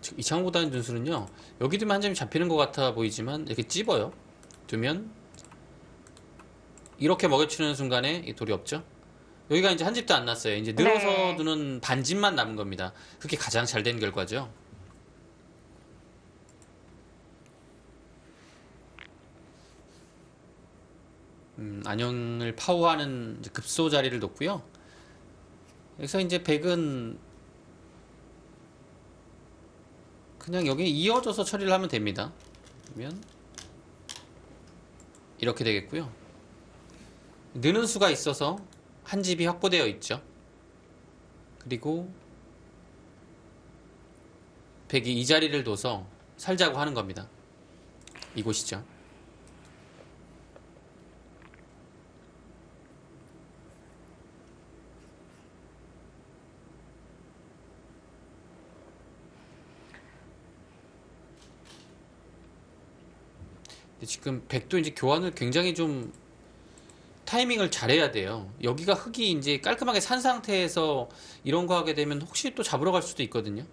지금 이 참고도 준수는요. 여기 두면 한 점이 잡히는 것 같아 보이지만 이렇게 찝어요. 두면 이렇게 먹여치는 순간에 이 돌이 없죠. 여기가 이제 한 집도 안 났어요. 이제 늘어서 네. 두는 반집만 남은 겁니다. 그게 가장 잘 된 결과죠. 안형을 파워하는 이제 급소 자리를 놓고요. 여기서 이제 백은 그냥 여기 이어져서 처리를 하면 됩니다. 그러면 이렇게 되겠고요. 느는 수가 있어서 한 집이 확보되어 있죠. 그리고 백이 이 자리를 둬서 살자고 하는 겁니다. 이곳이죠. 근데 지금 백도 이제 교환을 굉장히 좀 타이밍을 잘해야 돼요. 여기가 흙이 이제 깔끔하게 산 상태에서 이런 거 하게 되면 혹시 또 잡으러 갈 수도 있거든요.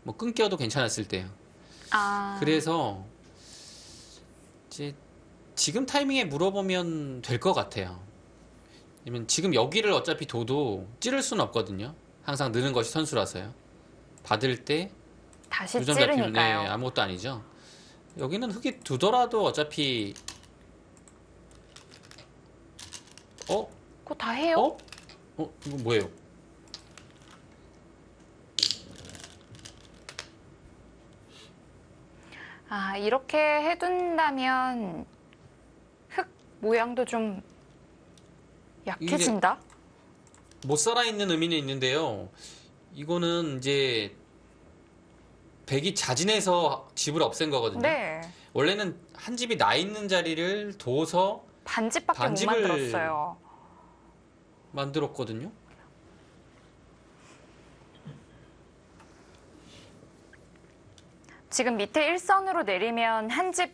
뭐 끊겨도 괜찮았을 때요. 아, 그래서 이제 지금 타이밍에 물어보면 될 것 같아요. 왜냐면 지금 여기를 어차피 둬도 찌를 수는 없거든요. 항상 느는 것이 선수라서요. 받을 때 다시 2점 잡히면 네, 찌르니까요. 아무것도 아니죠. 여기는 흙이 두더라도 어차피 그거 다 해요? 이거 뭐예요? 아, 이렇게 해둔다면 흙 모양도 좀 약해진다? 못 살아있는 의미는 있는데요. 이거는 이제 백이 자진해서 집을 없앤 거거든요. 네. 원래는 한 집이 나 있는 자리를 둬서 반집밖에 못 반집을 만들었어요. 만들었거든요. 지금 밑에 일선으로 내리면 한 집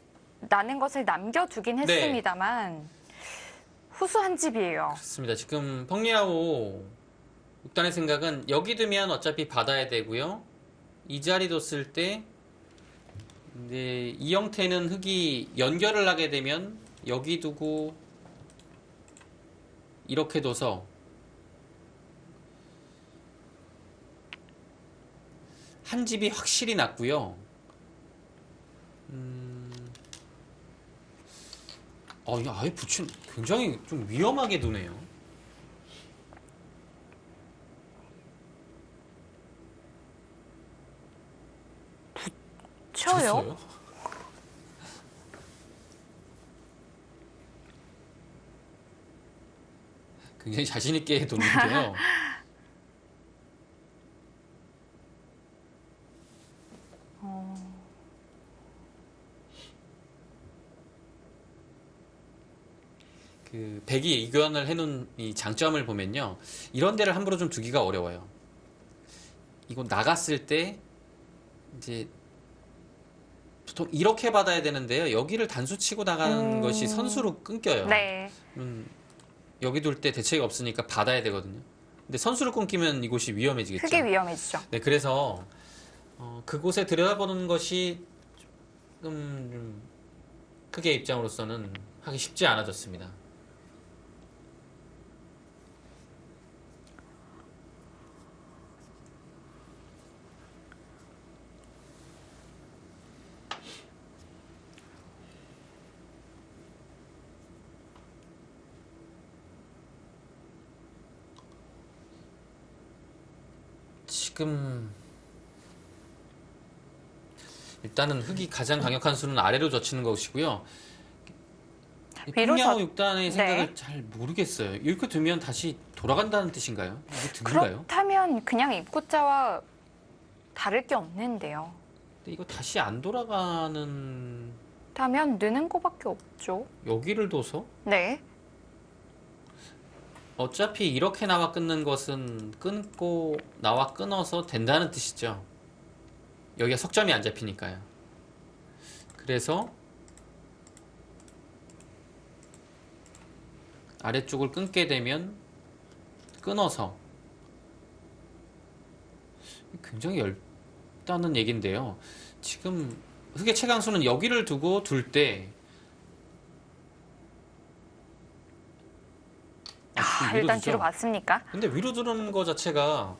나는 것을 남겨두긴 네. 했습니다만 후수 한 집이에요. 그렇습니다. 지금 펑리하오 6단의 생각은 여기 두면 어차피 받아야 되고요. 이 자리 뒀을 때 이제 이 형태는 흙이 연결을 하게 되면 여기 두고 이렇게 둬서 한 집이 확실히 낫고요. 이거 아예 붙인 굉장히 좀 위험하게 두네요. 쳐요? 쳤어요? 굉장히 자신 있게 도는데요. 그 백이 이교환을 해놓은 이 장점을 보면요, 이런 데를 함부로 좀 두기가 어려워요. 이거 나갔을 때 이제 보통 이렇게 받아야 되는데요, 여기를 단수 치고 나가는 것이 선수로 끊겨요. 네. 여기 둘 때 대책이 없으니까 받아야 되거든요. 근데 선수로 끊기면 이곳이 위험해지겠죠. 크게 위험해지죠. 네, 그래서 그곳에 들여다보는 것이 좀 크게 입장으로서는 하기 쉽지 않아졌습니다. 지금 일단은 흙이 가장 강력한 수는 아래로 젖히는 것이고요. 위로 평야호 젖- 6단의 생각을 네. 잘 모르겠어요. 이렇게 두면 다시 돌아간다는 뜻인가요? 이게 듭니까요? 그렇다면 그냥 입구자와 다를 게 없는데요. 근데 이거 다시 안 돌아가는, 그렇다면 느는 거밖에 없죠. 여기를 둬서 네. 어차피 이렇게 나와 끊는 것은 끊고 나와 끊어서 된다는 뜻이죠. 여기가 석점이 안 잡히니까요. 그래서 아래쪽을 끊게 되면 끊어서, 굉장히 얇다는 얘긴데요. 지금 흑의 최강수는 여기를 두고 둘 때 지금 위로 일단 두죠. 뒤로 봤습니까? 근데 위로 두는 거 자체가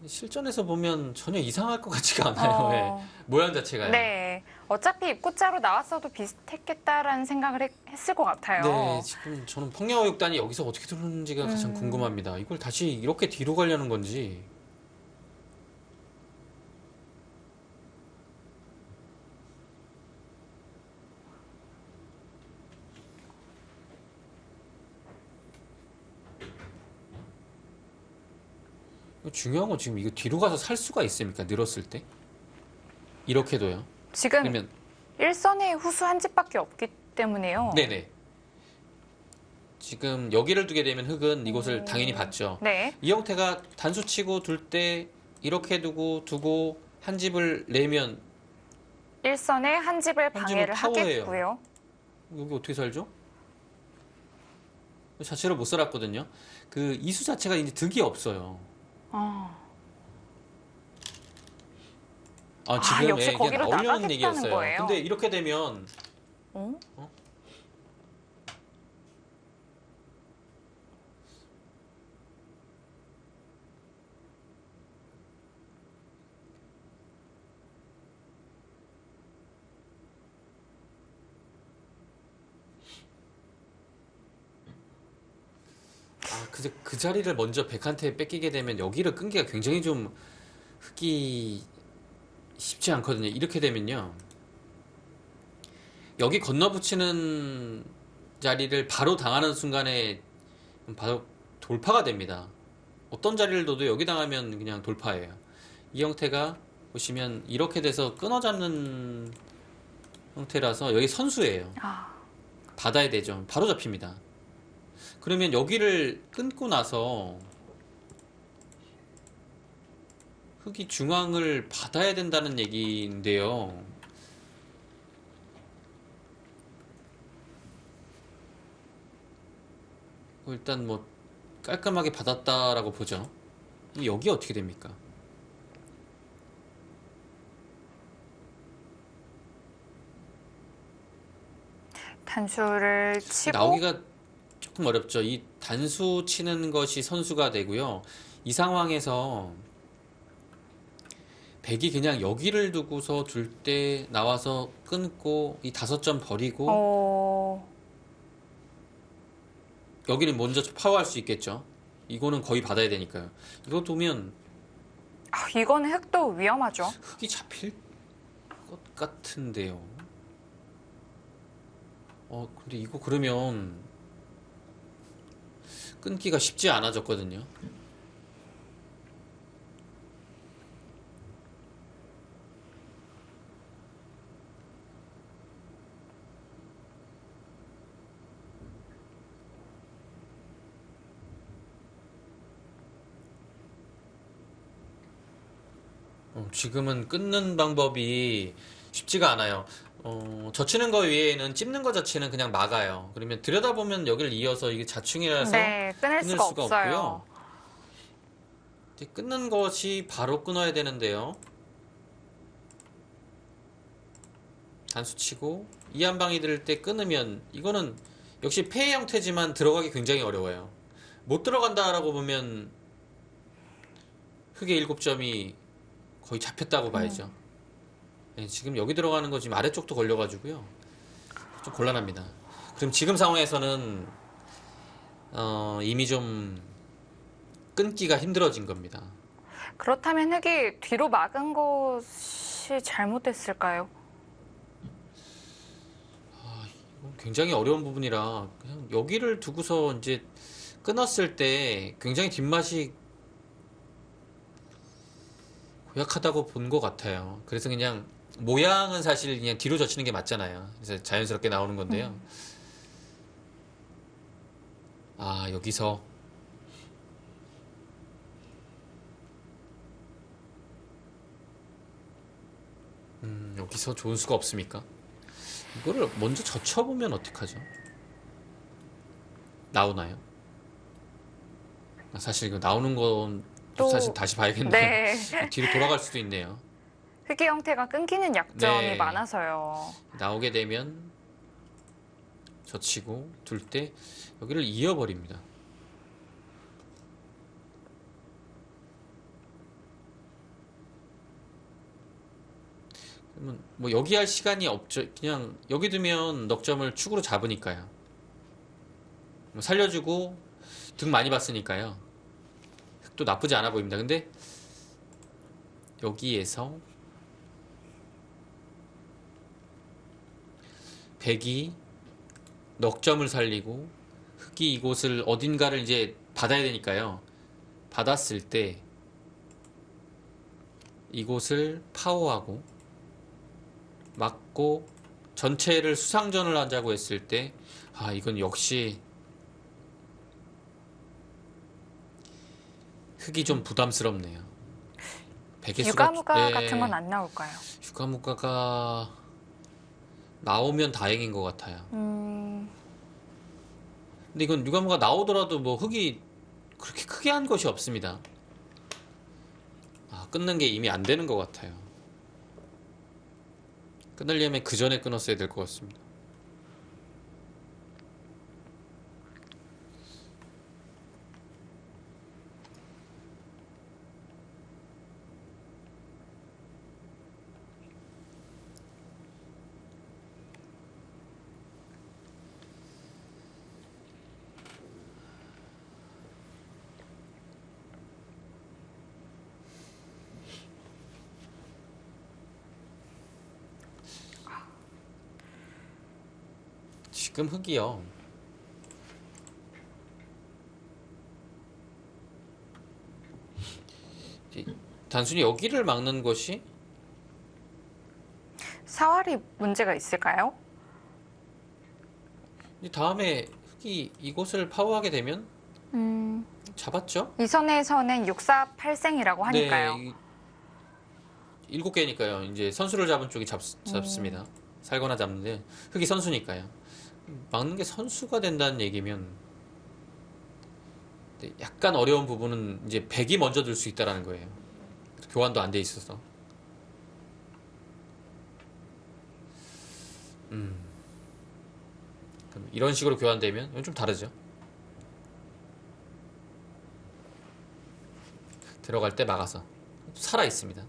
실전에서 보면 전혀 이상할 것 같지가 않아요. 예. 모양 자체가요. 네. 어차피 입구자로 나왔어도 비슷했겠다라는 생각을 했을 것 같아요. 네, 지금 저는 평야호 6단이 여기서 어떻게 들어오는지가 가장 궁금합니다. 이걸 다시 이렇게 뒤로 가려는 건지. 중요한 건 지금 이거 뒤로 가서 살 수가 있습니까? 늘었을 때? 이렇게도요. 지금 그러면 일선에 후수 한 집밖에 없기 때문에요. 네네. 지금 여기를 두게 되면 흑은 이곳을 당연히 받죠. 네. 이 형태가 단수 치고 둘 때 이렇게 두고 한 집을 내면 일선에 한 집을 집은 방해를 타워예요. 하겠고요. 여기 어떻게 살죠? 자체로 못 살았거든요. 그 이수 자체가 이제 득이 없어요. 지금 역시 이게 거기로 나오려는 나가겠다는 얘기였어요. 거예요. 근데 이렇게 되면 어? 그 자리를 먼저 백한테 뺏기게 되면 여기를 끊기가 굉장히 좀 흑이 쉽지 않거든요. 이렇게 되면요, 여기 건너붙이는 자리를 바로 당하는 순간에 바로 돌파가 됩니다. 어떤 자리를 둬도 여기 당하면 그냥 돌파예요. 이 형태가 보시면 이렇게 돼서 끊어잡는 형태라서 여기 선수예요. 받아야 되죠. 바로 잡힙니다. 그러면 여기를 끊고 나서 흑이 중앙을 받아야 된다는 얘기인데요. 일단 뭐 깔끔하게 받았다라고 보죠. 여기 어떻게 됩니까? 단수를 치고 나오기가 조금 어렵죠. 이 단수 치는 것이 선수가 되고요. 이 상황에서 백이 그냥 여기를 두고서 둘 때 나와서 끊고 이 5점 버리고 여기는 먼저 파워할 수 있겠죠. 이거는 거의 받아야 되니까요. 이거 두면 이거는 흑도 위험하죠. 흙이 잡힐 것 같은데요. 근데 이거 그러면 끊기가 쉽지 않아졌거든요. 지금은 끊는 방법이 쉽지가 않아요. 젖히는 거 외에는 찝는 거 자체는 그냥 막아요. 그러면 들여다보면 여기를 이어서 이게 자충이라서 네, 끊을 끊을 수가 수가 없어요. 없고요. 이제 끊는 것이 바로 끊어야 되는데요. 단수 치고 이 한 방이 들 때 끊으면 이거는 역시 폐해 형태지만 들어가기 굉장히 어려워요. 못 들어간다라고 보면 흑의 7점이 거의 잡혔다고 봐야죠. 네, 지금 여기 들어가는 거 지금 아래쪽도 걸려가지고요. 좀 곤란합니다. 그럼 지금 상황에서는 이미 좀 끊기가 힘들어진 겁니다. 그렇다면 흑이 뒤로 막은 것이 잘못됐을까요? 이건 굉장히 어려운 부분이라 그냥 여기를 두고서 이제 끊었을 때 굉장히 뒷맛이 고약하다고 본 것 같아요. 그래서 그냥 모양은 사실 그냥 뒤로 젖히는 게 맞잖아요. 그래서 자연스럽게 나오는 건데요. 여기서 여기서 좋은 수가 없습니까? 이거를 먼저 젖혀보면 어떡하죠? 나오나요? 사실 이거 나오는 건 또- 사실 다시 봐야겠네요. 네. 뒤로 돌아갈 수도 있네요. 흑의 형태가 끊기는 약점이 네. 많아서요. 나오게 되면 젖히고 둘 때 여기를 이어버립니다. 그러면 뭐 여기 할 시간이 없죠. 그냥 여기 두면 넉점을 축으로 잡으니까요. 뭐 살려주고 등 많이 봤으니까요. 또 나쁘지 않아 보입니다. 근데 여기에서 백이 넉점을 살리고 흑이 이곳을 어딘가를 이제 받아야 되니까요. 받았을 때 이곳을 파워하고 막고 전체를 수상전을 하자고 했을 때 이건 역시 흑이 좀 부담스럽네요. 백의 수가 유가무가 같은 건 안 나올까요? 유가무가가 나오면 다행인 것 같아요. 근데 이건 유가무가 나오더라도 뭐 흑이 그렇게 크게 한 것이 없습니다. 끊는 게 이미 안 되는 것 같아요. 끊으려면 그 전에 끊었어야 될 것 같습니다. 지금 흑이요. 단순히 여기를 막는 것이 사활이 문제가 있을까요? 다음에 흑이 이곳을 파워하게 되면 잡았죠? 이 선에서는 648생이라고 하니까요. 네, 7개니까요. 이제 선수를 잡은 쪽이 잡습니다. 살거나 잡는데 흑이 선수니까요. 막는 게 선수가 된다는 얘기면 약간 어려운 부분은 이제 백이 먼저 들 수 있다라는 거예요. 교환도 안 돼 있어서. 그럼 이런 식으로 교환되면 이건 좀 다르죠. 들어갈 때 막아서 살아 있습니다.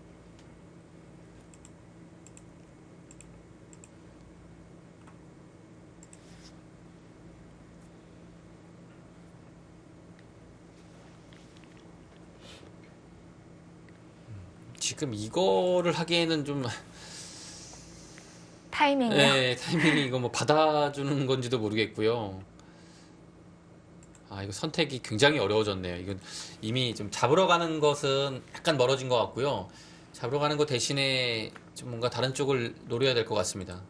지금 이거를 하기에는 좀 타이밍이요. 네, 타이밍이 이거 뭐 받아주는 건지도 모르겠고요. 아, 이거 선택이 굉장히 어려워졌네요. 이건 이미 좀 잡으러 가는 것은 약간 멀어진 것 같고요. 잡으러 가는 것 대신에 좀 뭔가 다른 쪽을 노려야 될 것 같습니다.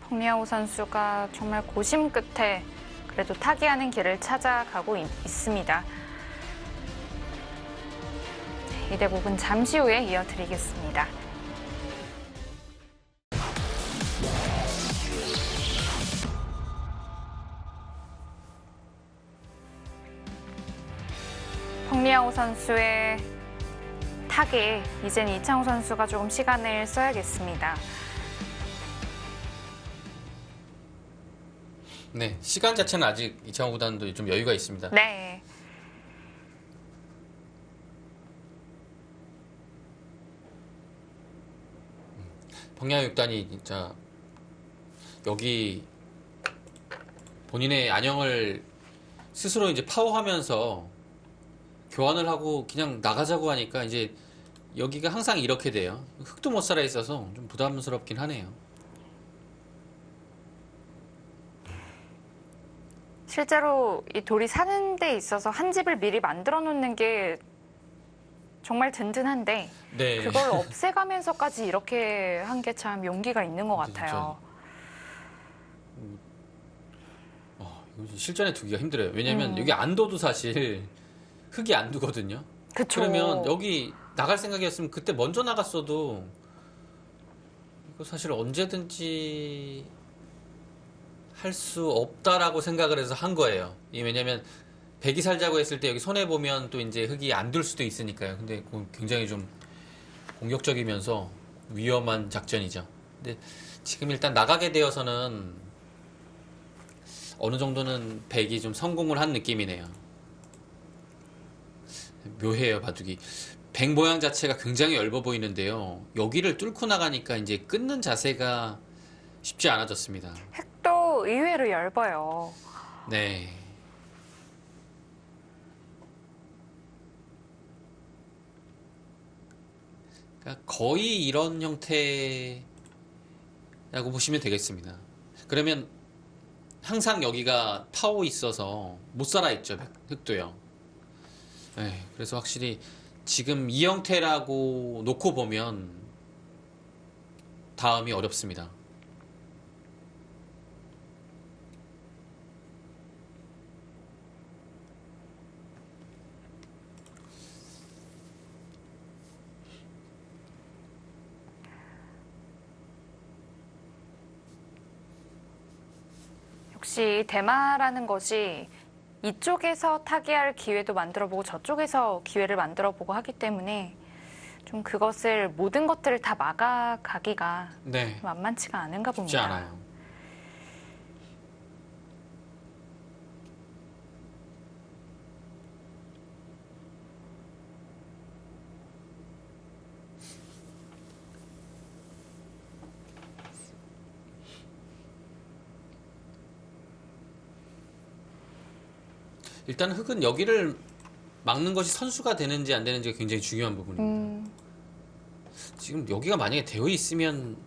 펑리아오 선수가 정말 고심 끝에 그래도 타기하는 길을 찾아가고 있습니다. 이 대목은 잠시 후에 이어드리겠습니다. 펑리아오 선수의 타기에 이젠 이창호 선수가 조금 시간을 써야겠습니다. 네, 시간 자체는 아직 이창호 구단도 좀 여유가 있습니다. 네. 평양 6단이 진짜 여기 본인의 안영을 스스로 이제 파워하면서 교환을 하고 그냥 나가자고 하니까 이제 여기가 항상 이렇게 돼요. 흙도 못 살아 있어서 좀 부담스럽긴 하네요. 실제로 이 돌이 사는 데 있어서 한 집을 미리 만들어 놓는 게 정말 든든한데 네. 그걸 없애가면서까지 이렇게 한 게 참 용기가 있는 것 진짜. 같아요. 이거 실전에 두기가 힘들어요. 왜냐면 여기 안도도 사실 흙이 안 두거든요. 그쵸. 그러면 여기 나갈 생각이었으면 그때 먼저 나갔어도 이거 사실 언제든지 할 수 없다라고 생각을 해서 한 거예요. 왜냐면 백이 살자고 했을 때 여기 손해 보면 또 이제 흙이 안 둘 수도 있으니까요. 근데 그건 굉장히 좀 공격적이면서 위험한 작전이죠. 근데 지금 일단 나가게 되어서는 어느 정도는 백이 좀 성공을 한 느낌이네요. 묘해요, 바둑이. 백 모양 자체가 굉장히 얇아 보이는데요. 여기를 뚫고 나가니까 이제 끊는 자세가 쉽지 않아졌습니다. 획도 의외로 얇아요. 네. 그러니까 거의 이런 형태라고 보시면 되겠습니다. 그러면 항상 여기가 파워 있어서 못 살아 있죠, 흙도요. 네, 그래서 확실히 지금 이 형태라고 놓고 보면 다음이 어렵습니다. 역시 대마라는 것이 이쪽에서 타기할 기회도 만들어보고 저쪽에서 기회를 만들어보고 하기 때문에 좀 그것을 모든 것들을 다 막아가기가 네, 만만치가 않은가 쉽지 봅니다. 않아요. 일단 흙은 여기를 막는 것이 선수가 되는지 안 되는지가 굉장히 중요한 부분입니다. 지금 여기가 만약에 되어 있으면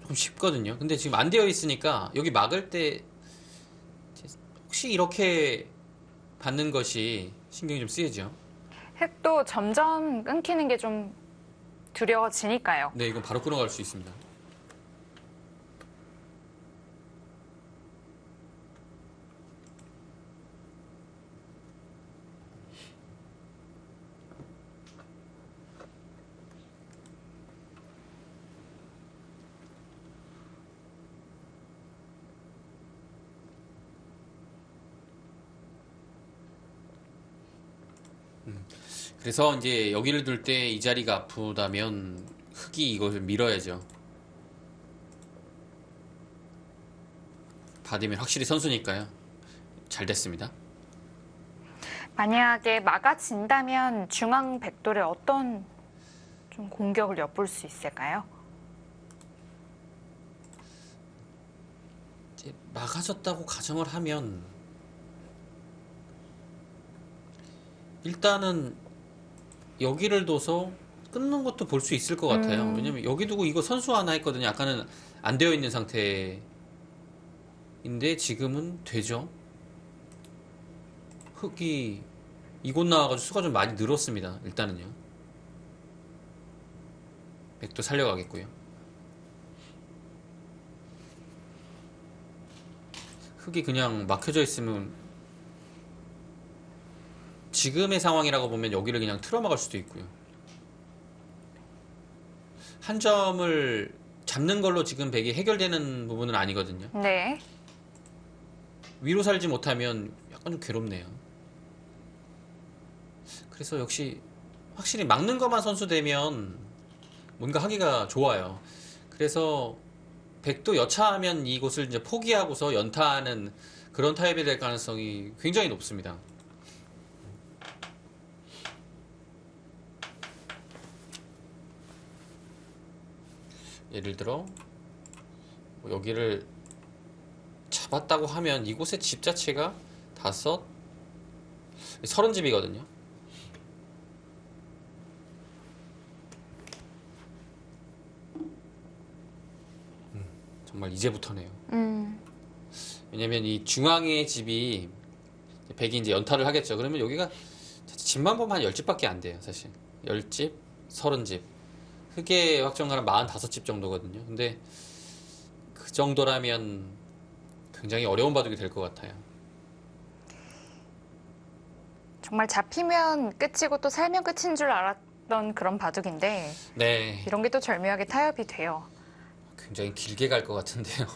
좀 쉽거든요. 근데 지금 안 되어 있으니까 여기 막을 때 혹시 이렇게 받는 것이 신경이 좀 쓰이죠. 획도 점점 끊기는 게 좀 두려워지니까요. 네, 이건 바로 끊어갈 수 있습니다. 그래서 이제 여기를 둘 때 이 자리가 아프다면 흙이 이것을 밀어야죠. 받으면 확실히 선수니까요. 잘 됐습니다. 만약에 막아진다면 중앙 백돌에 어떤 좀 공격을 엿볼 수 있을까요? 이제 막아졌다고 가정을 하면 일단은 여기를 둬서 끊는 것도 볼 수 있을 것 같아요. 왜냐면 여기 두고 이거 선수 하나 했거든요. 아까는 안 되어 있는 상태인데 지금은 되죠. 흙이 이곳 나와가지고 수가 좀 많이 늘었습니다. 일단은요. 백도 살려가겠고요. 흙이 그냥 막혀져 있으면 지금의 상황이라고 보면 여기를 그냥 틀어막을 수도 있고요. 한 점을 잡는 걸로 지금 백이 해결되는 부분은 아니거든요. 네. 위로 살지 못하면 약간 좀 괴롭네요. 그래서 역시 확실히 막는 것만 선수되면 뭔가 하기가 좋아요. 그래서 백도 여차하면 이곳을 이제 포기하고서 연타하는 그런 타입이 될 가능성이 굉장히 높습니다. 예를 들어 뭐 여기를 잡았다고 하면 이곳의 집 자체가 30집이거든요. 정말 이제부터네요. 왜냐면 이 중앙의 집이 백이 이제 연타를 하겠죠. 그러면 여기가 집만 보면 한 10집밖에 안 돼요, 사실. 10집, 30집. 흑의 확정가는 45집 정도거든요. 근데 그 정도라면 굉장히 어려운 바둑이 될 것 같아요. 정말 잡히면 끝이고 또 살면 끝인 줄 알았던 그런 바둑인데 네. 이런 게 또 절묘하게 타협이 돼요. 굉장히 길게 갈 것 같은데요.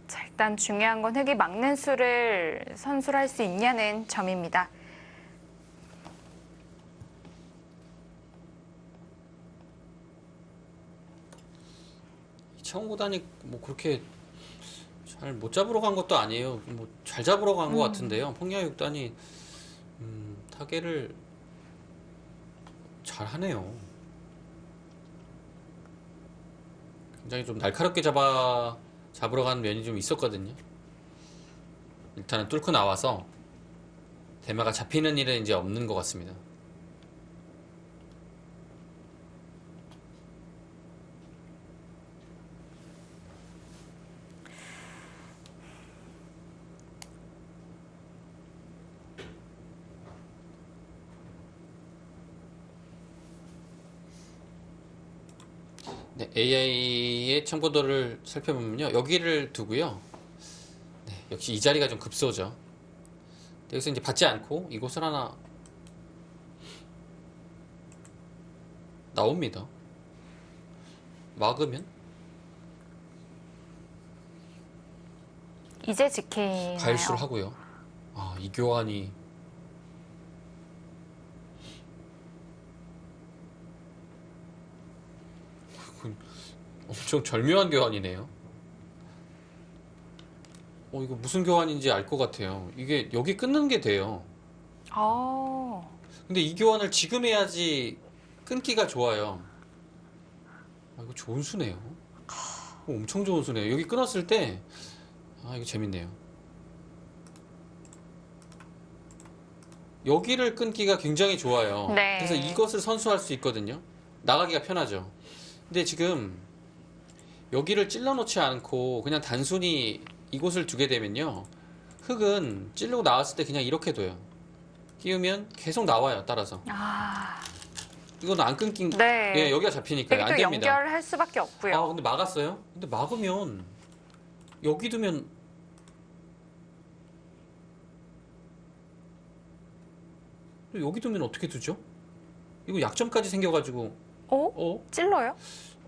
자, 일단 중요한 건 흑이 막는 수를 선수할 수 있냐는 점입니다. 이창호 구단이 뭐 그렇게 잘 못 잡으러 간 것도 아니에요. 뭐 잘 잡으러 간 것 같은데요. 폭야 6단이 타겟을 잘 하네요. 굉장히 좀 날카롭게 잡으러 간 면이 좀 있었거든요. 일단은 뚫고 나와서 대마가 잡히는 일은 이제 없는 것 같습니다. 네, AI의 청구도를 살펴보면요. 여기를 두고요. 네, 역시 이 자리가 좀 급소죠. 여기서 이제 받지 않고 이곳을 하나 나옵니다. 막으면 이제 지키나요? 가일수를 하고요. 아, 이 교환이 엄청 절묘한 교환이네요. 이거 무슨 교환인지 알 것 같아요. 이게 여기 끊는 게 돼요. 근데 이 교환을 지금 해야지 끊기가 좋아요. 이거 좋은 수네요. 엄청 좋은 수네요. 여기 끊었을 때 이거 재밌네요. 여기를 끊기가 굉장히 좋아요. 네. 그래서 이것을 선수할 수 있거든요. 나가기가 편하죠. 근데 지금 여기를 찔러놓지 않고 그냥 단순히 이곳을 두게 되면요. 흙은 찔르고 나왔을 때 그냥 이렇게 둬요. 끼우면 계속 나와요. 따라서. 이건 안 끊긴. 네. 예, 여기가 잡히니까요. 안 백도 됩니다. 연결할 수밖에 없고요. 근데 막았어요? 근데 막으면 여기 두면 여기 두면 어떻게 두죠? 이거 약점까지 생겨가지고 찔러요?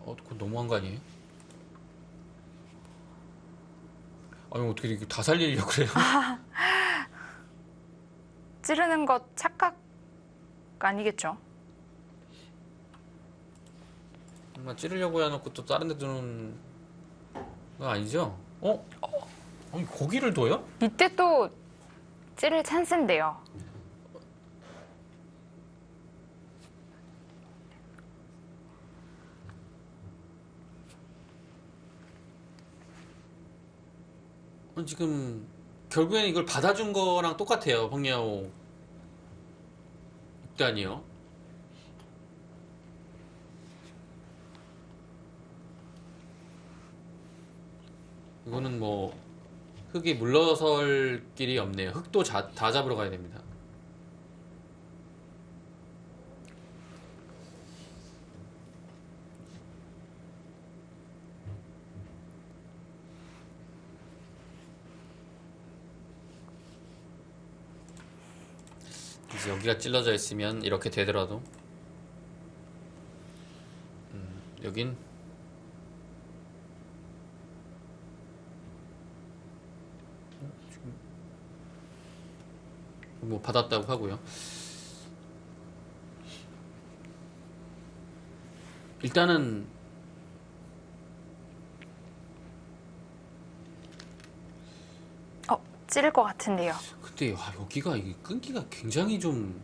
그건 너무한 거 아니에요? 아니 어떻게 이거 다 살리려고 그래요? 찌르는 것 착각 아니겠죠? 정말 찌르려고 해놓고 또 다른 데 두는 거 아니죠? 아니 거기를 둬요? 이때 또 찌를 찬스인데요. 지금 결국엔 이걸 받아준 거랑 똑같아요. 펑야오 6단이요. 이거는 뭐 흙이 물러설 길이 없네요. 흙도 다 잡으러 가야 됩니다. 이제 여기가 찔러져 있으면 이렇게 되더라도 여긴 지금 뭐 받았다고 하고요. 일단은 찌를 것 같은데요. 근데 여기가 이게 끈기가 굉장히 좀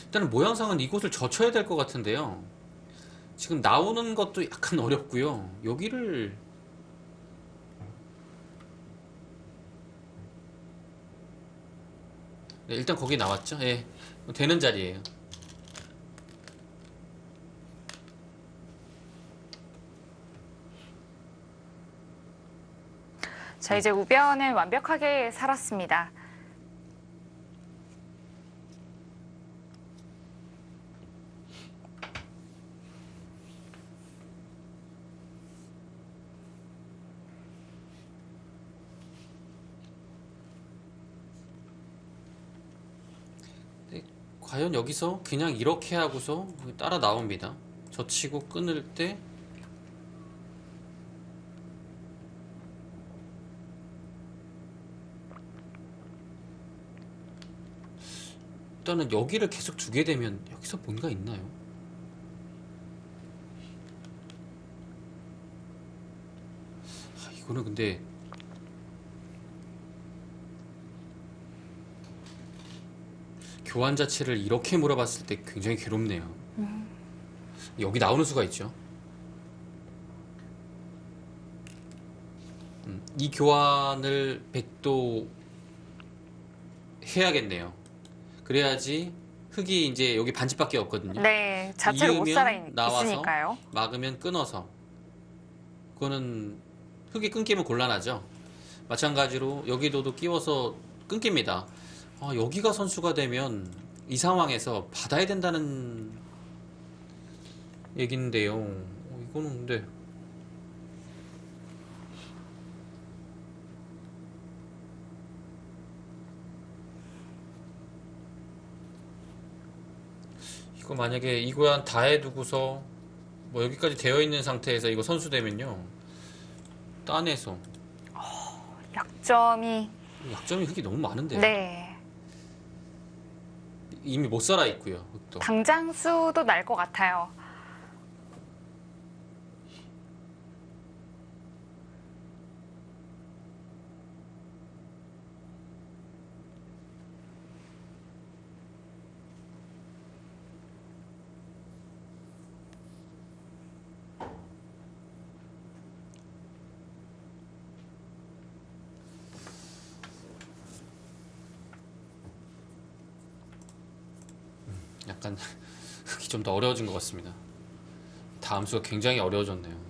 일단은 모양상은 이곳을 젖혀야 될 것 같은데요. 지금 나오는 것도 약간 어렵고요. 여기를 네, 일단 거기 나왔죠. 예, 되는 자리예요. 자, 이제 우변은 완벽하게 살았습니다. 과연 여기서 그냥 이렇게 하고서 따라 나옵니다. 젖히고 끊을 때 일단은 여기를 계속 두게 되면 여기서 뭔가 있나요? 이거는 근데 교환 자체를 이렇게 몰아봤을 때 굉장히 괴롭네요. 여기 나오는 수가 있죠. 이 교환을 100도 해야겠네요. 그래야지 흙이 이제 여기 반집밖에 없거든요. 네, 자체로 못 이으면 살아 나와서 있으니까요. 막으면 끊어서 그거는 흙이 끊기면 곤란하죠. 마찬가지로 여기도도 끼워서 끊깁니다. 여기가 선수가 되면 이 상황에서 받아야 된다는 얘긴데요. 이거는 근데 이거 만약에 이 고양 다 해두고서 뭐 여기까지 되어 있는 상태에서 이거 선수 되면요 따내서 약점이 약점이 흙이 너무 많은데요. 네, 이미 못 살아 있고요. 흙도. 당장 수도 날 것 같아요. 약간 흙이 좀 더 어려워진 것 같습니다. 다음 수가 굉장히 어려워졌네요.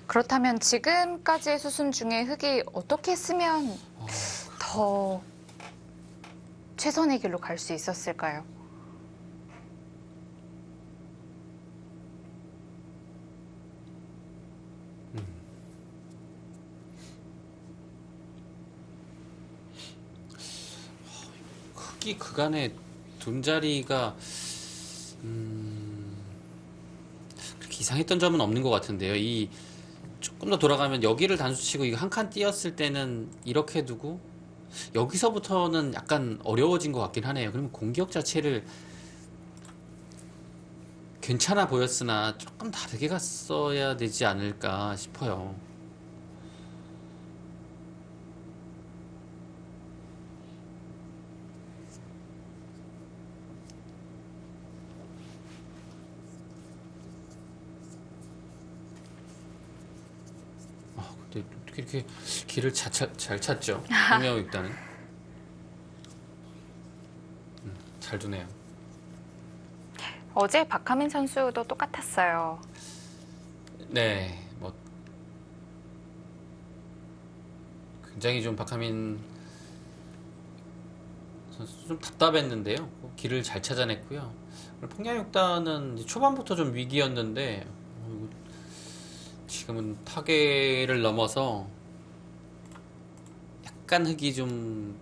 그렇다면 지금까지의 수순 중에 흙이 어떻게 쓰면 더 최선의 길로 갈 수 있었을까요? 흙이 그간의 둔자리가 그렇게 이상했던 점은 없는 것 같은데요. 이 조금 더 돌아가면 여기를 단수 치고 이거 한 칸 띄었을 때는 이렇게 두고 여기서부터는 약간 어려워진 것 같긴 하네요. 그러면 공격 자체를 괜찮아 보였으나 조금 다르게 갔어야 되지 않을까 싶어요. 근데 어떻게 이렇게 길을 잘 찾죠? 홍명호 입단은 잘 두네요. 어제 박하민 선수도 똑같았어요. 네, 뭐 굉장히 좀 박하민 선수 좀 답답했는데요. 길을 잘 찾아냈고요. 풍야육단은 초반부터 좀 위기였는데 지금은 타계를 넘어서 약간 흙이 좀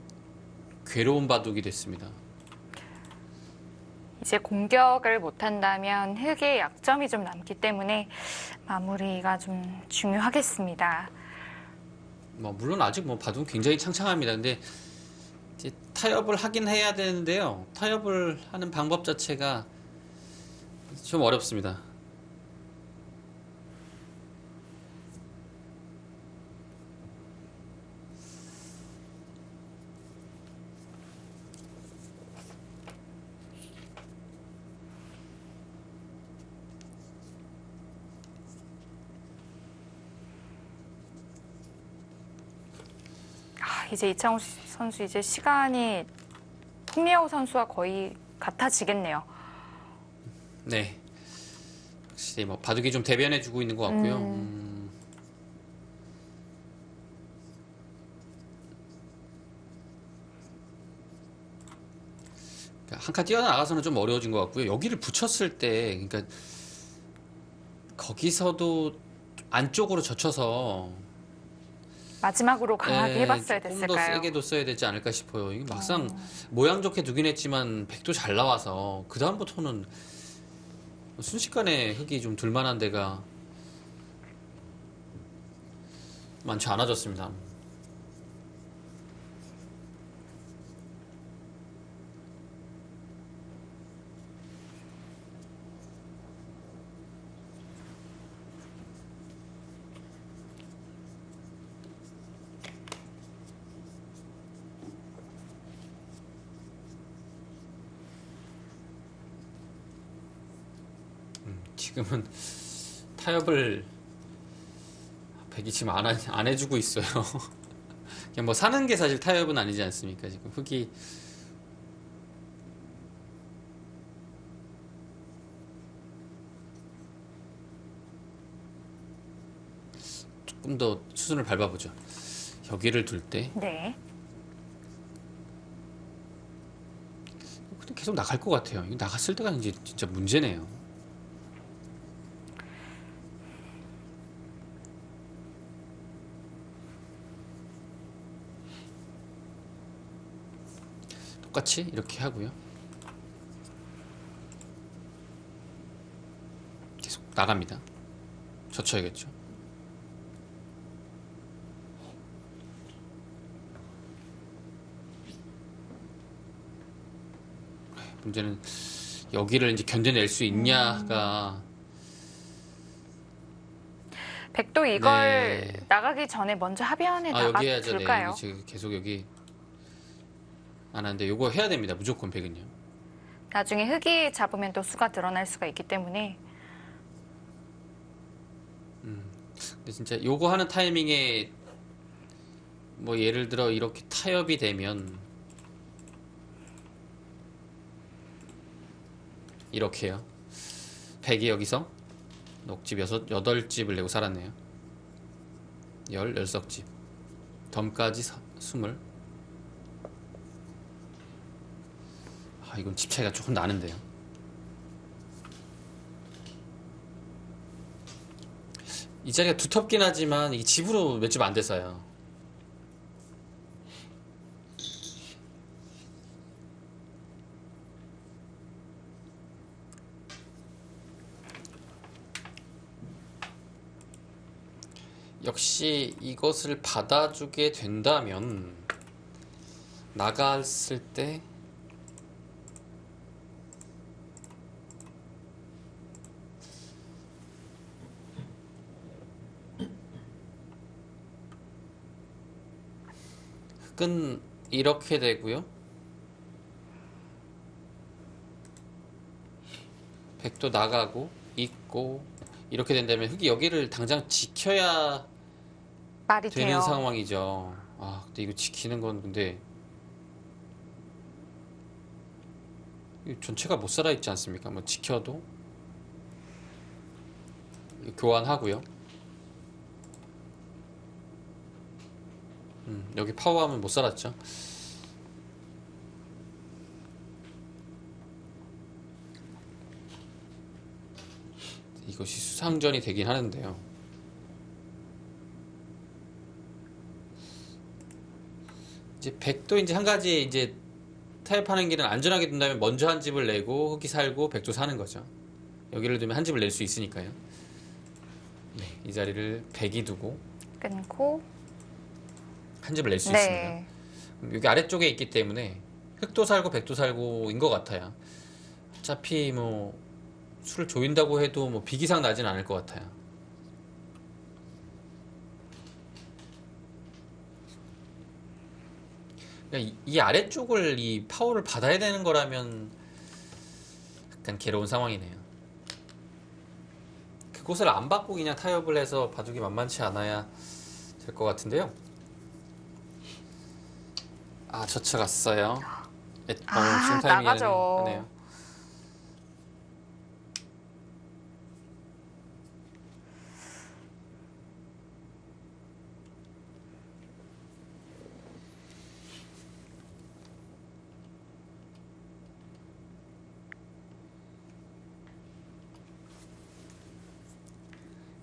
괴로운 바둑이 됐습니다. 이제 공격을 못한다면 흙의 약점이 좀 남기 때문에 마무리가 좀 중요하겠습니다. 뭐 물론 아직 뭐 바둑은 굉장히 창창합니다. 근데 이제 타협을 하긴 해야 되는데요. 타협을 하는 방법 자체가 좀 어렵습니다. 이제 이창호 선수 이제 시간이 풍리하우 선수와 거의 같아지겠네요. 네. 확실히 뭐 바둑이 좀 대변해주고 있는 것 같고요. 한 칸 뛰어나가서는 좀 어려워진 것 같고요. 여기를 붙였을 때, 그러니까 거기서도 안쪽으로 젖혀서 마지막으로 강하게 해봤어야 조금 더 됐을까요? 세게 뒀어야 되지 않을까 싶어요. 이게 막상 모양 좋게 두긴 했지만 백도 잘 나와서 그 다음부터는 순식간에 흙이 좀 둘만한 데가 많지 않아졌습니다. 지금은 타협을 백이 지금 안 해주고 있어요. 그냥 뭐 사는 게 사실 타협은 아니지 않습니까? 지금 흙이 조금 더 수순을 밟아보죠. 여기를 둘 때 네. 계속 나갈 것 같아요. 이거 나갔을 때가 이제 진짜 문제네요. 똑같이 이렇게 하고요. 계속 나갑니다. 젖혀야겠죠. 문제는 여기를 이제 견뎌낼 수 있냐가 백도 이걸 네. 나가기 전에 먼저 합의안에 여기 해야죠. 네. 나가둘까요? 이거 지금 계속 여기 안 하는데 요거 해야 됩니다. 무조건 백은요. 나중에 흙이 잡으면 또 수가 드러날 수가 있기 때문에 근데 진짜 요거 하는 타이밍에 뭐 예를 들어 이렇게 타협이 되면 이렇게요. 백이 여기서 녹집 8집을 내고 살았네요. 10석집. 덤까지 20. 이건 집 차이가 조금 나는데요. 이 자리가 두텁긴 하지만 이게 집으로 몇 집 안 돼서요. 역시 이것을 받아주게 된다면 나갔을 때 흑은 이렇게 되고요. 백도 나가고 있고 이렇게 된다면 흑이 여기를 당장 지켜야 말이 되는 돼요. 상황이죠. 아, 근데 이거 지키는 건 근데 이 전체가 못 살아 있지 않습니까? 뭐 지켜도 교환하고요. 여기 파워하면 못 살았죠. 이것이 수상전이 되긴 하는데요. 이제 백도 이제 한 가지 이제 타협하는 길은 안전하게 둔다면 먼저 한 집을 내고 흑이 살고 백도 사는 거죠. 여기를 두면 한 집을 낼 수 있으니까요. 네, 이 자리를 백이 두고 끊고. 한 집을 낼 수 네. 있습니다. 여기 아래쪽에 있기 때문에 흑도 살고 백도 살고인 것 같아요. 어차피 뭐 술을 조인다고 해도 뭐 비기상 나진 않을 것 같아요. 그러니까 이 아래쪽을 이 파워를 받아야 되는 거라면 약간 괴로운 상황이네요. 그곳을 안 받고 그냥 타협을 해서 바둑이 만만치 않아야 될 것 같은데요. 아, 젖혀갔어요. 지금 타이밍에는 나가죠. 하네요.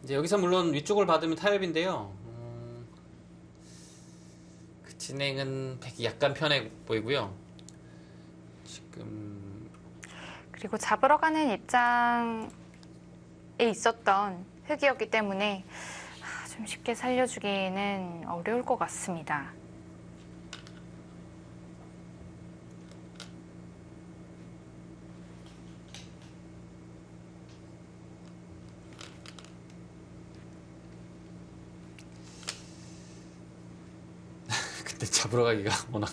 이제 여기서 물론 위쪽을 받으면 타협인데요. 그 진행은 백이 약간 편해 보이고요. 지금 그리고 잡으러 가는 입장에 있었던 흑이었기 때문에 좀 쉽게 살려주기는 어려울 것 같습니다. 근데 잡으러 가기가 워낙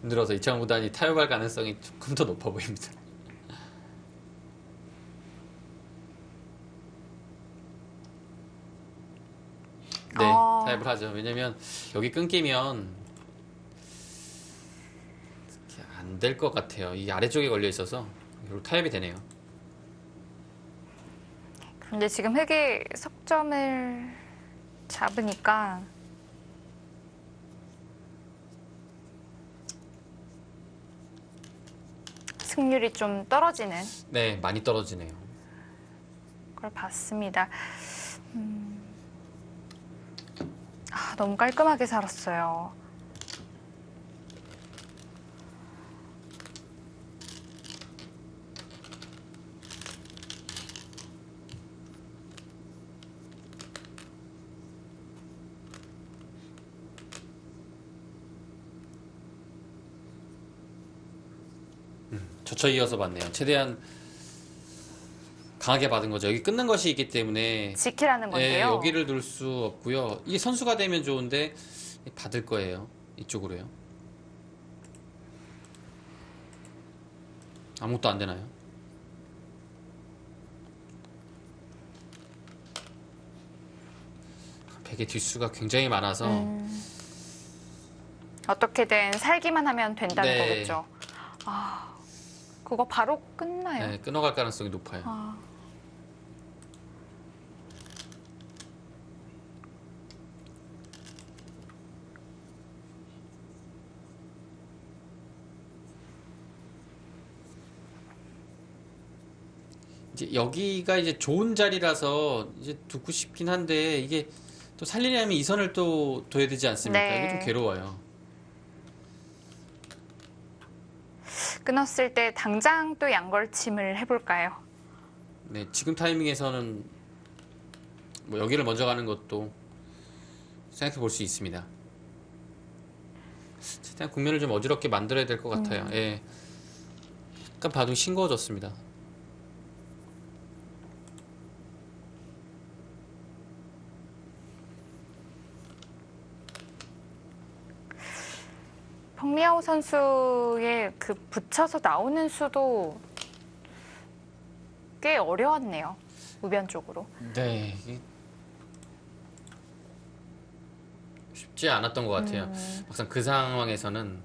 힘들어서 이창호 구단이 타협할 가능성이 조금 더 높아 보입니다. 네, 타협을 하죠. 왜냐면 여기 끊기면 안 될 것 같아요. 이 아래쪽에 걸려 있어서 결국 타협이 되네요. 그런데 지금 흑이 석점을 잡으니까 승률이 좀 떨어지는 네, 많이 떨어지네요. 걸 봤습니다. 너무 깔끔하게 살았어요. 젖혀 이어서 봤네요. 최대한 강하게 받은 거죠. 여기 끊는 것이 있기 때문에 지키라는 건데요. 여기를 둘 수 없고요. 이게 선수가 되면 좋은데 받을 거예요. 이쪽으로요. 아무것도 안 되나요? 백의 뒷수가 굉장히 많아서 어떻게든 살기만 하면 된다는 네. 거겠죠. 그거 바로 끝나요. 네, 끊어갈 가능성이 높아요. 이제 여기가 이제 좋은 자리라서 이제 두고 싶긴 한데 이게 또 살리려면 이 선을 또 둬야 되지 않습니까? 네. 이게 좀 괴로워요. 끊었을 때 당장 또 양걸침을 해볼까요? 네, 지금 타이밍에서는 뭐 여기를 먼저 가는 것도 생각해 볼 수 있습니다. 최대한 국면을 좀 어지럽게 만들어야 될 것 같아요. 예. 약간 바둑이 싱거워졌습니다. 펑리아오 선수의 그 붙여서 나오는 수도 꽤 어려웠네요. 우변 쪽으로. 네. 이게 쉽지 않았던 것 같아요. 막상 그 상황에서는.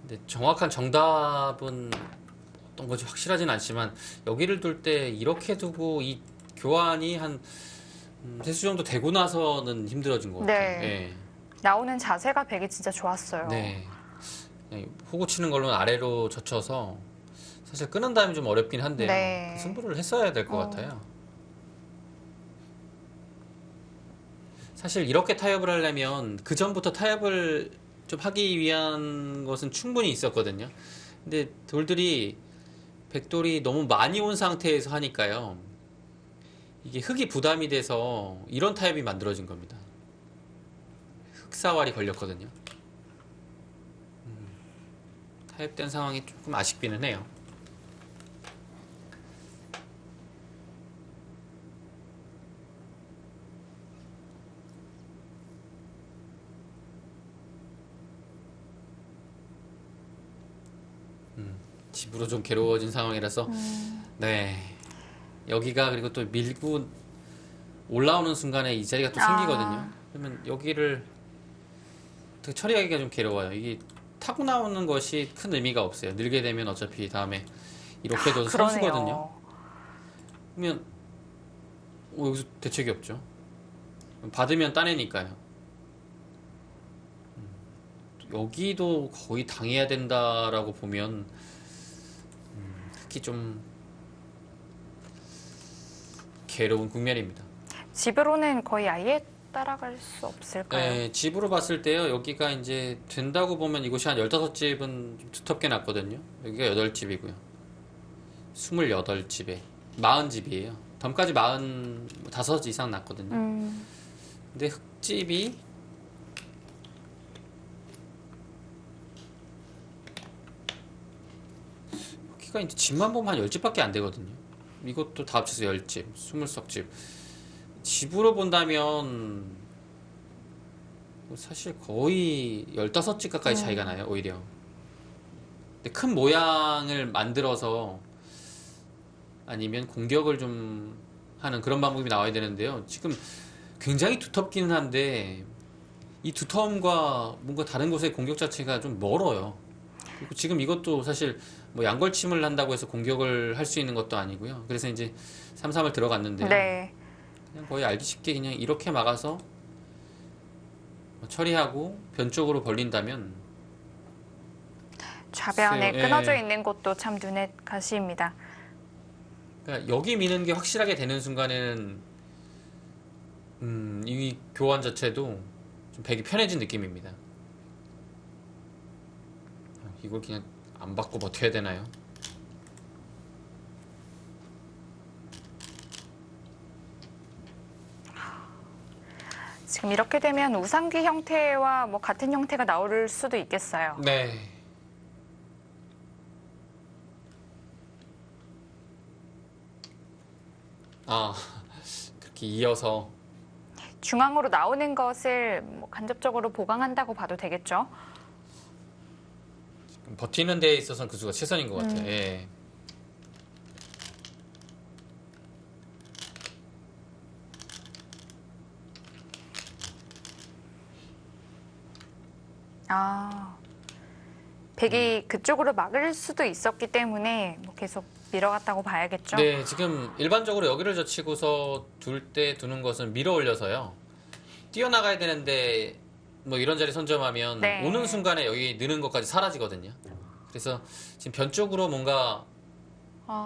근데 정확한 정답은 어떤 건지 확실하진 않지만 여기를 둘 때 이렇게 두고 이 교환이 한 세수 정도 되고 나서는 힘들어진 것 같아요. 네. 예. 나오는 자세가 백이 진짜 좋았어요. 네. 그냥 호구 치는 걸로는 아래로 젖혀서 사실 끄는 다음이 좀 어렵긴 한데요. 네. 그 승부를 했어야 될 것 같아요. 사실 이렇게 타협을 하려면 그 전부터 타협을 좀 하기 위한 것은 충분히 있었거든요. 근데 돌들이 백돌이 너무 많이 온 상태에서 하니까요. 이게 흙이 부담이 돼서 이런 타협이 만들어진 겁니다. 흑사활이 걸렸거든요. 타협된 상황이 조금 아쉽기는 해요. 집으로 좀 괴로워진 상황이라서 네, 여기가 그리고 또 밀고 올라오는 순간에 이 자리가 또 생기거든요. 그러면 여기를 어떻게 처리하기가 좀 괴로워요. 이게 타고 나오는 것이 큰 의미가 없어요. 늘게 되면 어차피 다음에 이렇게 둬도 선수거든요. 그러면 여기서 대책이 없죠. 받으면 따내니까요. 여기도 거의 당해야 된다라고 보면 특히 좀 괴로운 국면입니다. 집으로는 거의 아예 따라갈 수 없을까요? 네, 집으로 봤을 때요. 여기가 이제 된다고 보면 이곳이 한 15집은 좀 두텁게 났거든요. 여기가 8집이고요. 28집에 40집이에요. 덤까지 45 이상 났거든요. 근데 흙집이 여기가 이제 집만 보면 한 10집밖에 안 되거든요. 이것도 다 합쳐서 10집, 20석 집으로 본다면 사실 거의 15집 가까이 차이가 나요, 오히려. 근데 큰 모양을 만들어서 아니면 공격을 좀 하는 그런 방법이 나와야 되는데요. 지금 굉장히 두텁기는 한데 이 두터움과 뭔가 다른 곳의 공격 자체가 좀 멀어요. 그리고 지금 이것도 사실 뭐 양걸침을 한다고 해서 공격을 할 수 있는 것도 아니고요. 그래서 이제 3-3을 들어갔는데요. 네. 그냥 거의 알기 쉽게 그냥 이렇게 막아서 처리하고 변 쪽으로 벌린다면 좌변에 글쎄요, 끊어져 예. 있는 곳도 참 눈에 가시입니다. 그러니까 여기 미는 게 확실하게 되는 순간에는 이 교환 자체도 좀 백이 편해진 느낌입니다. 이걸 그냥 안 받고 버텨야 되나요? 지금 이렇게 되면 우상기 형태와 뭐 같은 형태가 나올 수도 있겠어요. 네. 아, 그렇게 이어서 중앙으로 나오는 것을 뭐 간접적으로 보강한다고 봐도 되겠죠. 버티는 데에 있어서는 그 수가 최선인 것 같아요. 예. 백이 그쪽으로 막을 수도 있었기 때문에 뭐 계속 밀어갔다고 봐야겠죠. 네, 지금 일반적으로 여기를 젖히고서 둘 때 두는 것은 밀어 올려서요. 뛰어나가야 되는데 뭐 이런 자리 선점하면 네. 오는 순간에 여기 느는 것까지 사라지거든요. 그래서 지금 변 쪽으로 뭔가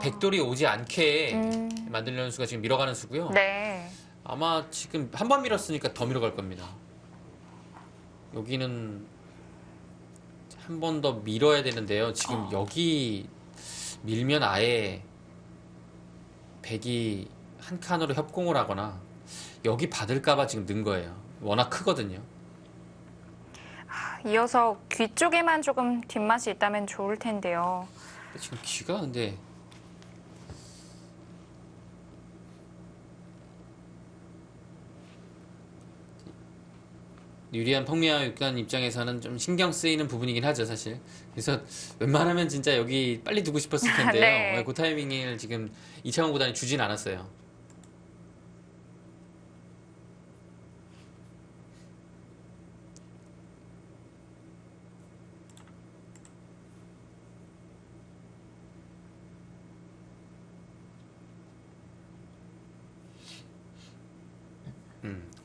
백돌이 오지 않게 만들려는 수가 지금 밀어가는 수고요. 네. 아마 지금 한 번 밀었으니까 더 밀어갈 겁니다. 여기는 한 번 더 밀어야 되는데요. 지금 여기 밀면 아예 백이 한 칸으로 협공을 하거나 여기 받을까봐 지금 넣은 거예요. 워낙 크거든요. 이어서 귀 쪽에만 조금 뒷맛이 있다면 좋을 텐데요. 지금 귀가 근데 유리한 펑미아 육단 입장에서는 좀 신경 쓰이는 부분이긴 하죠, 사실. 그래서 웬만하면 진짜 여기 빨리 두고 싶었을 텐데요. 네. 그 타이밍을 지금 이창원 구단이 주진 않았어요.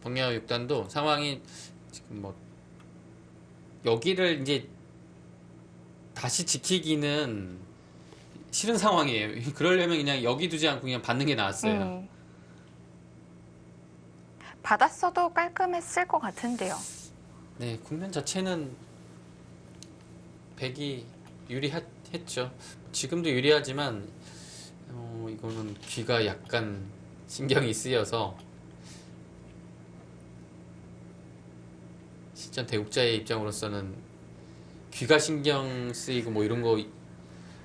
펑미아 육단도 상황이 지금 뭐 여기를 이제 다시 지키기는 싫은 상황이에요. 그러려면 그냥 여기 두지 않고 그냥 받는 게 나았어요. 받았어도 깔끔했을 것 같은데요. 네, 국면 자체는 백이 유리했죠. 지금도 유리하지만 이거는 귀가 약간 신경이 쓰여서 실전 대국자의 입장으로서는 귀가 신경 쓰이고 뭐 이런 거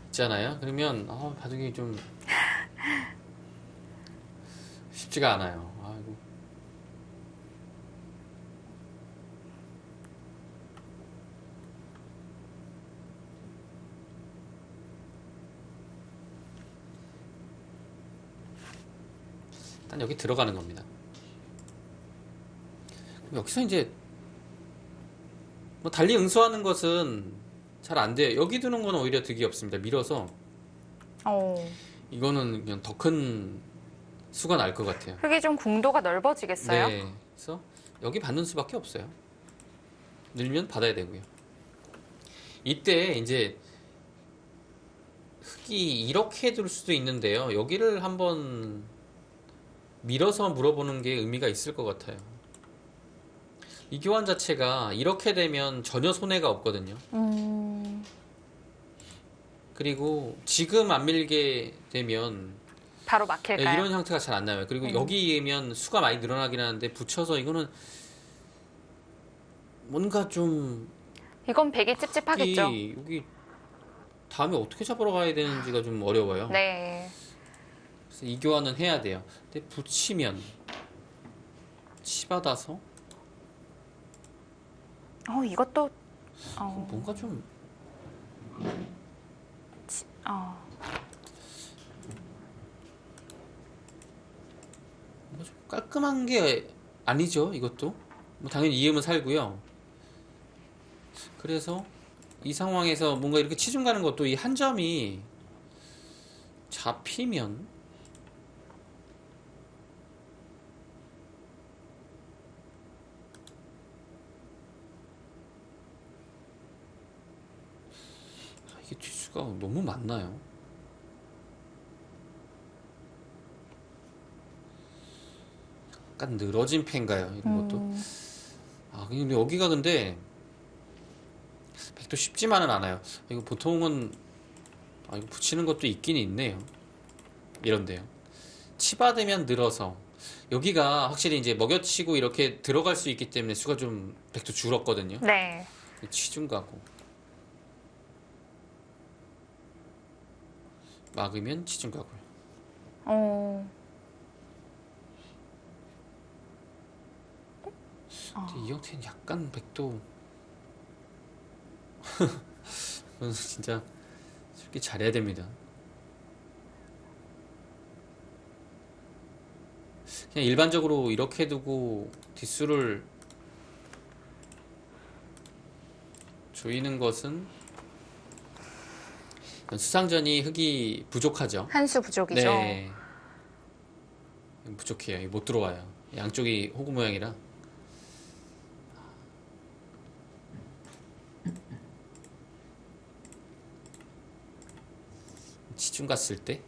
있잖아요. 그러면 바둑이 좀 쉽지가 않아요. 아이고. 일단 여기 들어가는 겁니다. 그럼 여기서 이제 뭐 달리 응수하는 것은 잘 안 돼요. 여기 두는 건 오히려 득이 없습니다. 밀어서 이거는 그냥 더 큰 수가 날 것 같아요. 흙이 좀 궁도가 넓어지겠어요? 네, 그래서 여기 받는 수밖에 없어요. 늘면 받아야 되고요. 이때 이제 흙이 이렇게 둘 수도 있는데요. 여기를 한번 밀어서 물어보는 게 의미가 있을 것 같아요. 이 교환 자체가 이렇게 되면 전혀 손해가 없거든요. 그리고 지금 안 밀게 되면 바로 막힐까요? 이런 형태가 잘 안 나와요. 그리고 여기면 수가 많이 늘어나긴 하는데 붙여서 이거는 뭔가 좀 이건 백이 찝찝하겠죠? 여기 다음에 어떻게 잡으러 가야 되는지가 좀 어려워요. 네. 그래서 이 교환은 해야 돼요. 근데 붙이면 치받아서 이것도 뭔가 좀 뭔가 좀 깔끔한 게 아니죠. 이것도 뭐 당연히 이음은 살고요. 그래서 이 상황에서 뭔가 이렇게 치중 가는 것도 이 한 점이 잡히면 이게 뒷수가 너무 많나요? 약간 늘어진 패인가요? 이런 것도. 근데 여기가 근데 백도 쉽지만은 않아요. 이거 보통은 이거 붙이는 것도 있긴 있네요. 이런데요. 치받으면 늘어서 여기가 확실히 이제 먹여치고 이렇게 들어갈 수 있기 때문에 수가 좀 백도 줄었거든요. 네. 치중 가고 막으면 치중 가고요. 근데 이 형태는 약간 백도 이건 진짜 솔직히 잘해야 됩니다. 그냥 일반적으로 이렇게 두고 뒷수를 조이는 것은 수상전이 흙이 부족하죠. 한 수 부족이죠. 네, 부족해요. 못 들어와요. 양쪽이 호구 모양이라. 치중 갔을 때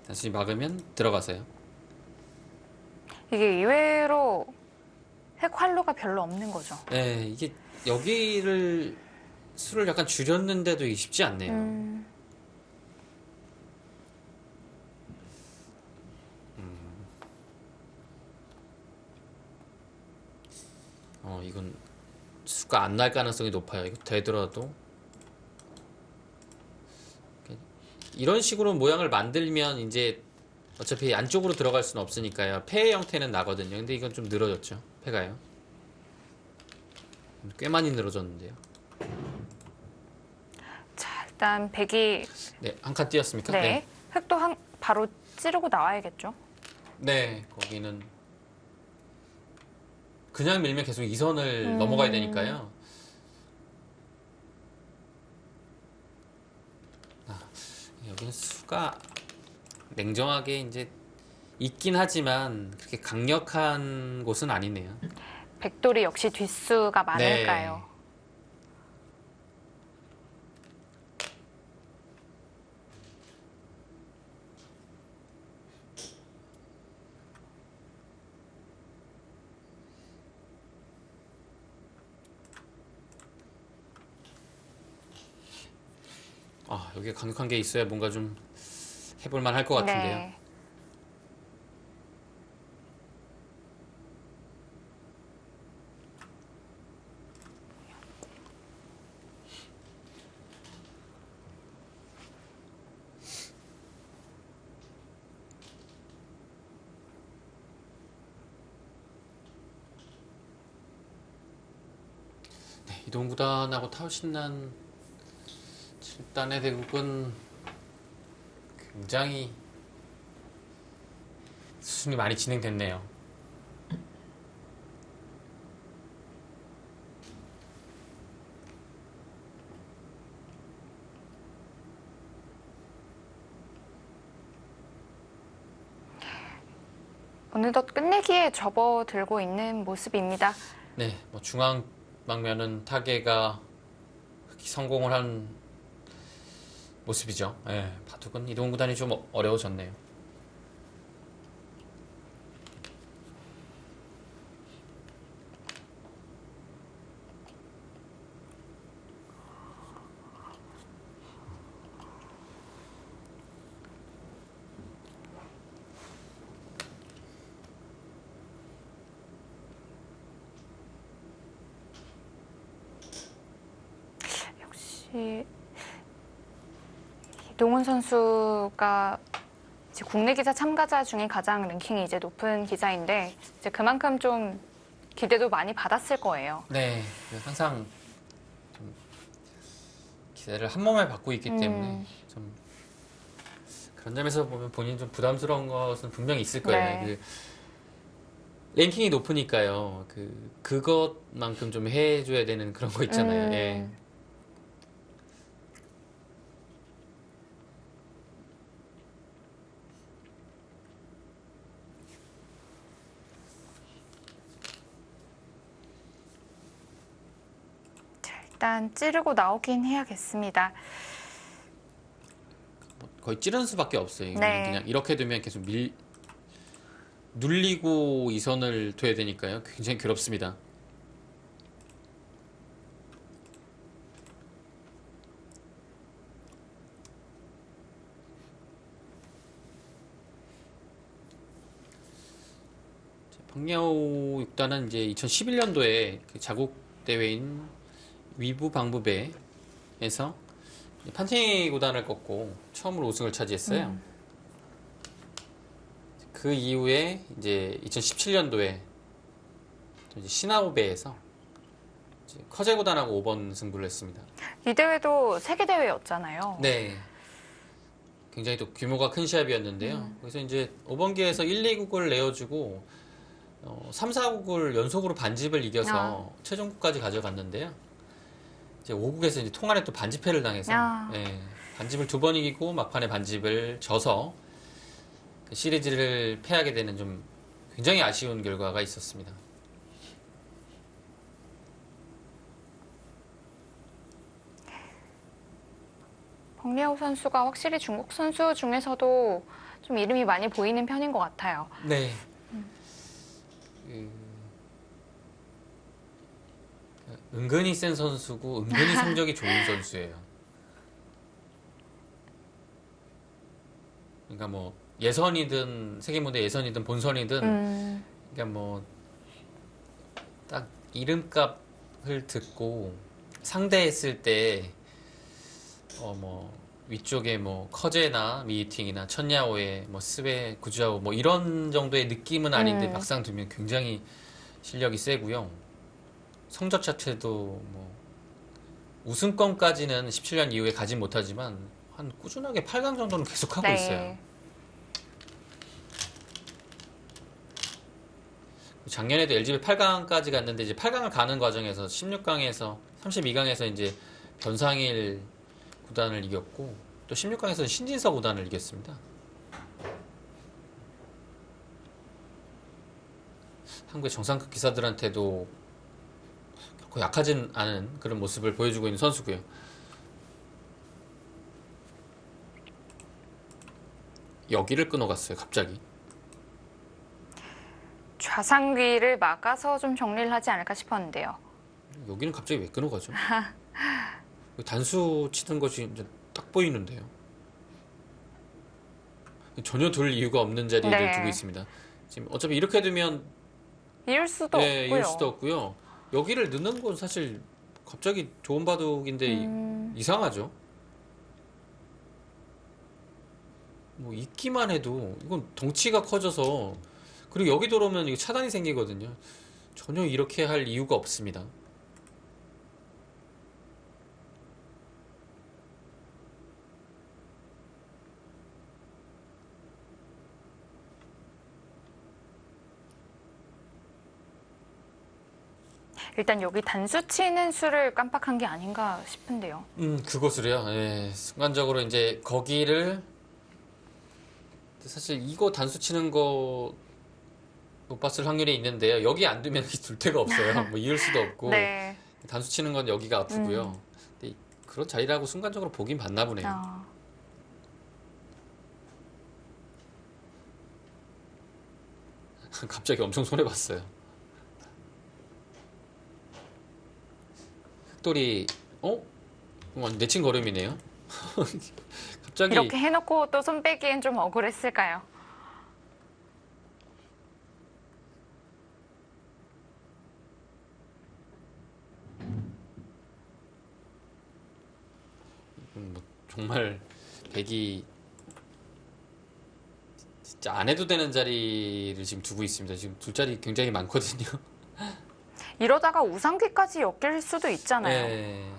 다시 막으면 들어가서요. 이게 의외로 핵 활로가 별로 없는 거죠. 네, 이게 여기를 수를 약간 줄였는데도 이게 쉽지 않네요. 이건 수가 안 날 가능성이 높아요. 이거 되더라도 이런 식으로 모양을 만들면 이제 어차피 안쪽으로 들어갈 수는 없으니까요. 폐의 형태는 나거든요. 근데 이건 좀 늘어졌죠. 폐가요. 꽤 많이 늘어졌는데요. 자, 일단 백이 네, 한 칸 띄었습니까? 네. 흙도 바로 찌르고 나와야겠죠. 네, 거기는 그냥 밀면 계속 이 선을 넘어가야 되니까요. 여기는 수가 냉정하게 이제 있긴 하지만 그렇게 강력한 곳은 아니네요. 백돌이 역시 뒷수가 많을까요? 여기에 강력한 게 있어야 뭔가 좀 해볼만 할 것 같은데요. 네. 네, 이동구단하고 타오신난 7단의 대국은 굉장히 수준이 많이 진행됐네요. 어느덧 끝내기에 접어들고 있는 모습입니다. 네, 중앙 방면은 타계가 성공을 한 모습이죠. 네, 바둑은 이동구단이 좀 어려워졌네요. 역시 이동훈 선수가 이제 국내 기자 참가자 중에 가장 랭킹이 이제 높은 기자인데 이제 그만큼 좀 기대도 많이 받았을 거예요. 네, 항상 좀 기대를 한 몸에 받고 있기 때문에 좀 그런 점에서 보면 본인 좀 부담스러운 것은 분명히 있을 거예요. 네. 랭킹이 높으니까요. 그것만큼 좀 해줘야 되는 그런 거 있잖아요. 예. 일단 찌르고 나오긴 해야겠습니다. 거의 찌르는 수밖에 없어요. 네. 그냥 이렇게 두면 계속 눌리고 이 선을 둬야 되니까요. 굉장히 괴롭습니다. 박야오 6단은 이제 2011년도에 그 자국 대회인 위부 방부배에서 판테이 구단을 꺾고 처음으로 우승을 차지했어요. 그 이후에 이제 2017년도에 시나오베에서 커제 구단하고 5번 승부를 했습니다. 이 대회도 세계 대회였잖아요. 네. 굉장히 또 규모가 큰 시합이었는데요. 그래서 이제 5번 기에서 1, 2국을 내어주고 3, 4국을 연속으로 반집을 이겨서 최종국까지 가져갔는데요. 이제 5국에서 이제 통안에 또 반집패를 당해서 예, 반집을 2번 이기고 막판에 반집을 져서 그 시리즈를 패하게 되는 좀 굉장히 아쉬운 결과가 있었습니다. 박리아오 선수가 확실히 중국 선수 중에서도 좀 이름이 많이 보이는 편인 것 같아요. 네. 은근히 센 선수고 은근히 성적이 좋은 선수예요. 그러니까 뭐 예선이든 세계 무대 예선이든 본선이든 그러니까 뭐 딱 이름값을 듣고 상대했을 때 뭐 위쪽에 뭐 커제나 미이팅이나 천야오에 뭐 스웨 구자오 뭐 이런 정도의 느낌은 아닌데 막상 두면 굉장히 실력이 세고요. 성적 자체도 뭐 우승권까지는 17년 이후에 가진 못하지만 한 꾸준하게 8강 정도는 계속 하고 있어요. 작년에도 LGB 8강까지 갔는데 이제 8강을 가는 과정에서 16강에서 32강에서 이제 변상일 구단을 이겼고 또 16강에서는 신진서 구단을 이겼습니다. 한국의 정상급 기사들한테도 결코 약하진 않은 그런 모습을 보여주고 있는 선수고요. 여기를 끊어갔어요, 갑자기. 좌상귀를 막아서 좀 정리를 하지 않을까 싶었는데요. 여기는 갑자기 왜 끊어가죠? 단수 치는 것이 이제 딱 보이는데요. 전혀 둘 이유가 없는 자리를 네. 두고 있습니다. 지금 어차피 이렇게 두면 이을 수도 네, 없고요. 이을 수도 없고요. 여기를 넣는 건 사실 갑자기 좋은 바둑인데 이상하죠. 뭐 있기만 해도 이건 덩치가 커져서 그리고 여기 들어오면 이거 차단이 생기거든요. 전혀 이렇게 할 이유가 없습니다. 일단 여기 단수 치는 수를 깜빡한 게 아닌가 싶은데요. 그것을요. 예, 순간적으로 이제 거기를 사실 이거 단수 치는 거 못 봤을 확률이 있는데요. 여기 안 두면 둘 데가 없어요. 뭐 이을 수도 없고 네. 단수 치는 건 여기가 아프고요. 근데 그런 자리라고 순간적으로 보긴 봤나 보네요. 갑자기 엄청 손해 봤어요. 흑돌이 내친 걸음이네요. 갑자기 이렇게 해놓고 또 손 빼기엔 좀 억울했을까요? 뭐 정말 백이 진짜 안 해도 되는 자리를 지금 두고 있습니다. 지금 둘 자리 굉장히 많거든요. 이러다가 우상귀까지 엮일 수도 있잖아요. 네.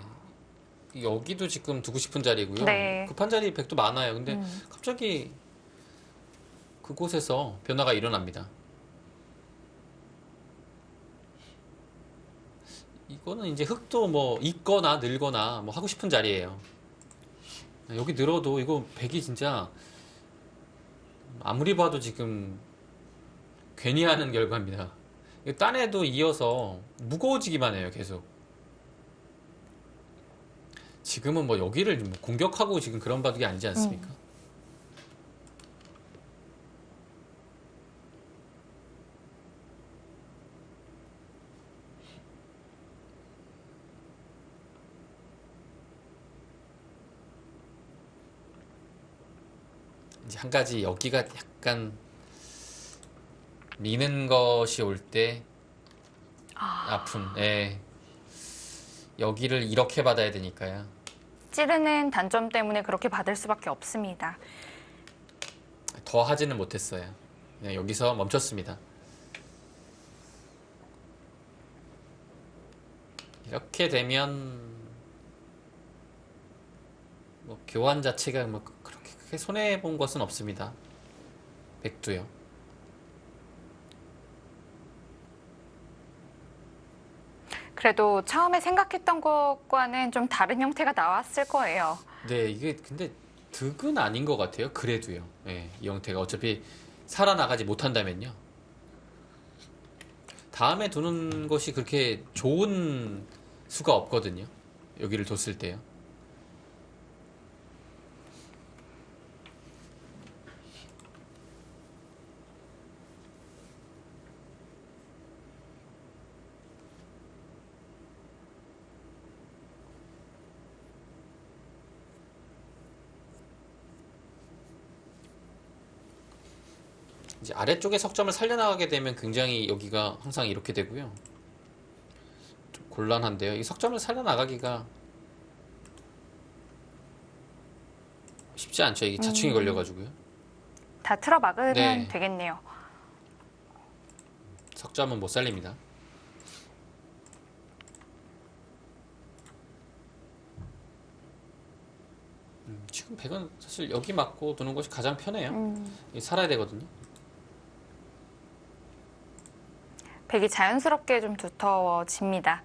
여기도 지금 두고 싶은 자리고요. 네. 급한 자리 백도 많아요. 근데 갑자기 그곳에서 변화가 일어납니다. 이거는 이제 흙도 뭐 있거나 늘거나 뭐 하고 싶은 자리예요. 여기 늘어도 이거 백이 진짜 아무리 봐도 지금 괜히 하는 결과입니다. 딴에도 이어서 무거워지기만 해요, 계속. 지금은 뭐 여기를 뭐 공격하고 지금 그런 바둑이 아니지 않습니까? 이제 한 가지 여기가 약간 미는 것이 올 때 아픈. 예. 여기를 이렇게 받아야 되니까요. 찌르는 단점 때문에 그렇게 받을 수밖에 없습니다. 더 하지는 못했어요. 그냥 여기서 멈췄습니다. 이렇게 되면 뭐 교환 자체가 뭐 그렇게 크게 손해 본 것은 없습니다. 백두요. 그래도 처음에 생각했던 것과는 좀 다른 형태가 나왔을 거예요. 네, 이게 근데 득은 아닌 것 같아요. 그래도요. 예, 이 형태가 어차피 살아나가지 못한다면요. 다음에 두는 것이 그렇게 좋은 수가 없거든요. 여기를 뒀을 때요. 이제 아래쪽에 석점을 살려나가게 되면 굉장히 여기가 항상 이렇게 되고요. 곤란한데요. 이 석점을 살려나가기가 쉽지 않죠. 이게 자충이 걸려가지고요. 다 틀어막으면 네. 되겠네요. 석점은 못 살립니다. 지금 백은 사실 여기 맞고 두는 것이 가장 편해요. 이게 살아야 되거든요. 백이 자연스럽게 좀 두터워집니다.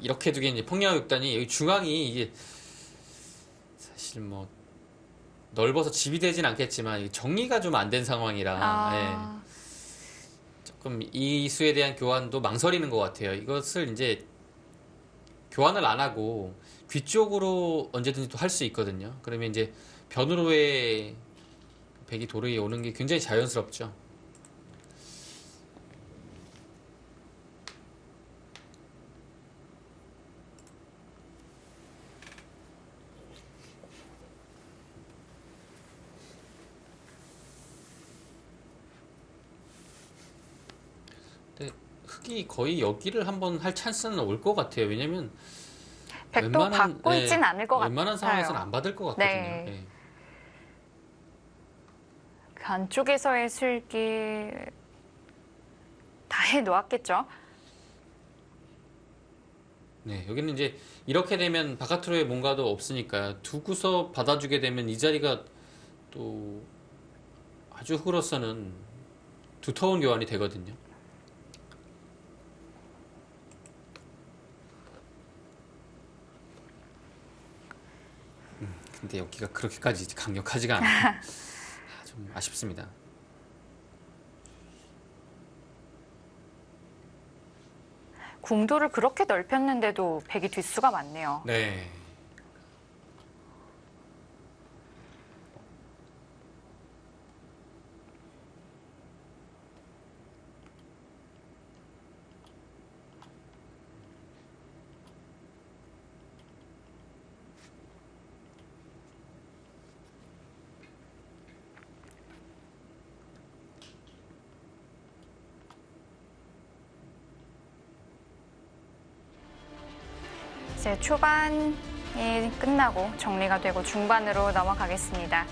이렇게 두기엔 이제 폭리하고 6단이 여기 중앙이 이게 사실 뭐 넓어서 집이 되진 않겠지만 이게 정리가 좀 안 된 상황이라 예. 조금 이 수에 대한 교환도 망설이는 것 같아요. 이것을 이제 교환을 안 하고 귀 쪽으로 언제든지 또 할 수 있거든요. 그러면 이제 변으로의 백이 도르에 오는 게 굉장히 자연스럽죠. 근데 흑이 거의 여기를 한번 할 찬스는 올 것 같아요. 왜냐면 백도 받고 예, 있진 않을 것 웬만한 같아요. 상황에서는 안 받을 것 같거든요. 네. 예. 그 안쪽에서의 슬기 다 해놓았겠죠. 네, 여기는 이제 이렇게 되면 바깥으로의 뭔가도 없으니까 두고서 받아주게 되면 이 자리가 또 아주 흑으로서는 두터운 교환이 되거든요. 근데 여기가 그렇게까지 강력하지가 않아요. 좀 아쉽습니다. 궁도를 그렇게 넓혔는데도 백이 뒷수가 많네요. 네. 이제 초반이 끝나고 정리가 되고 중반으로 넘어가겠습니다.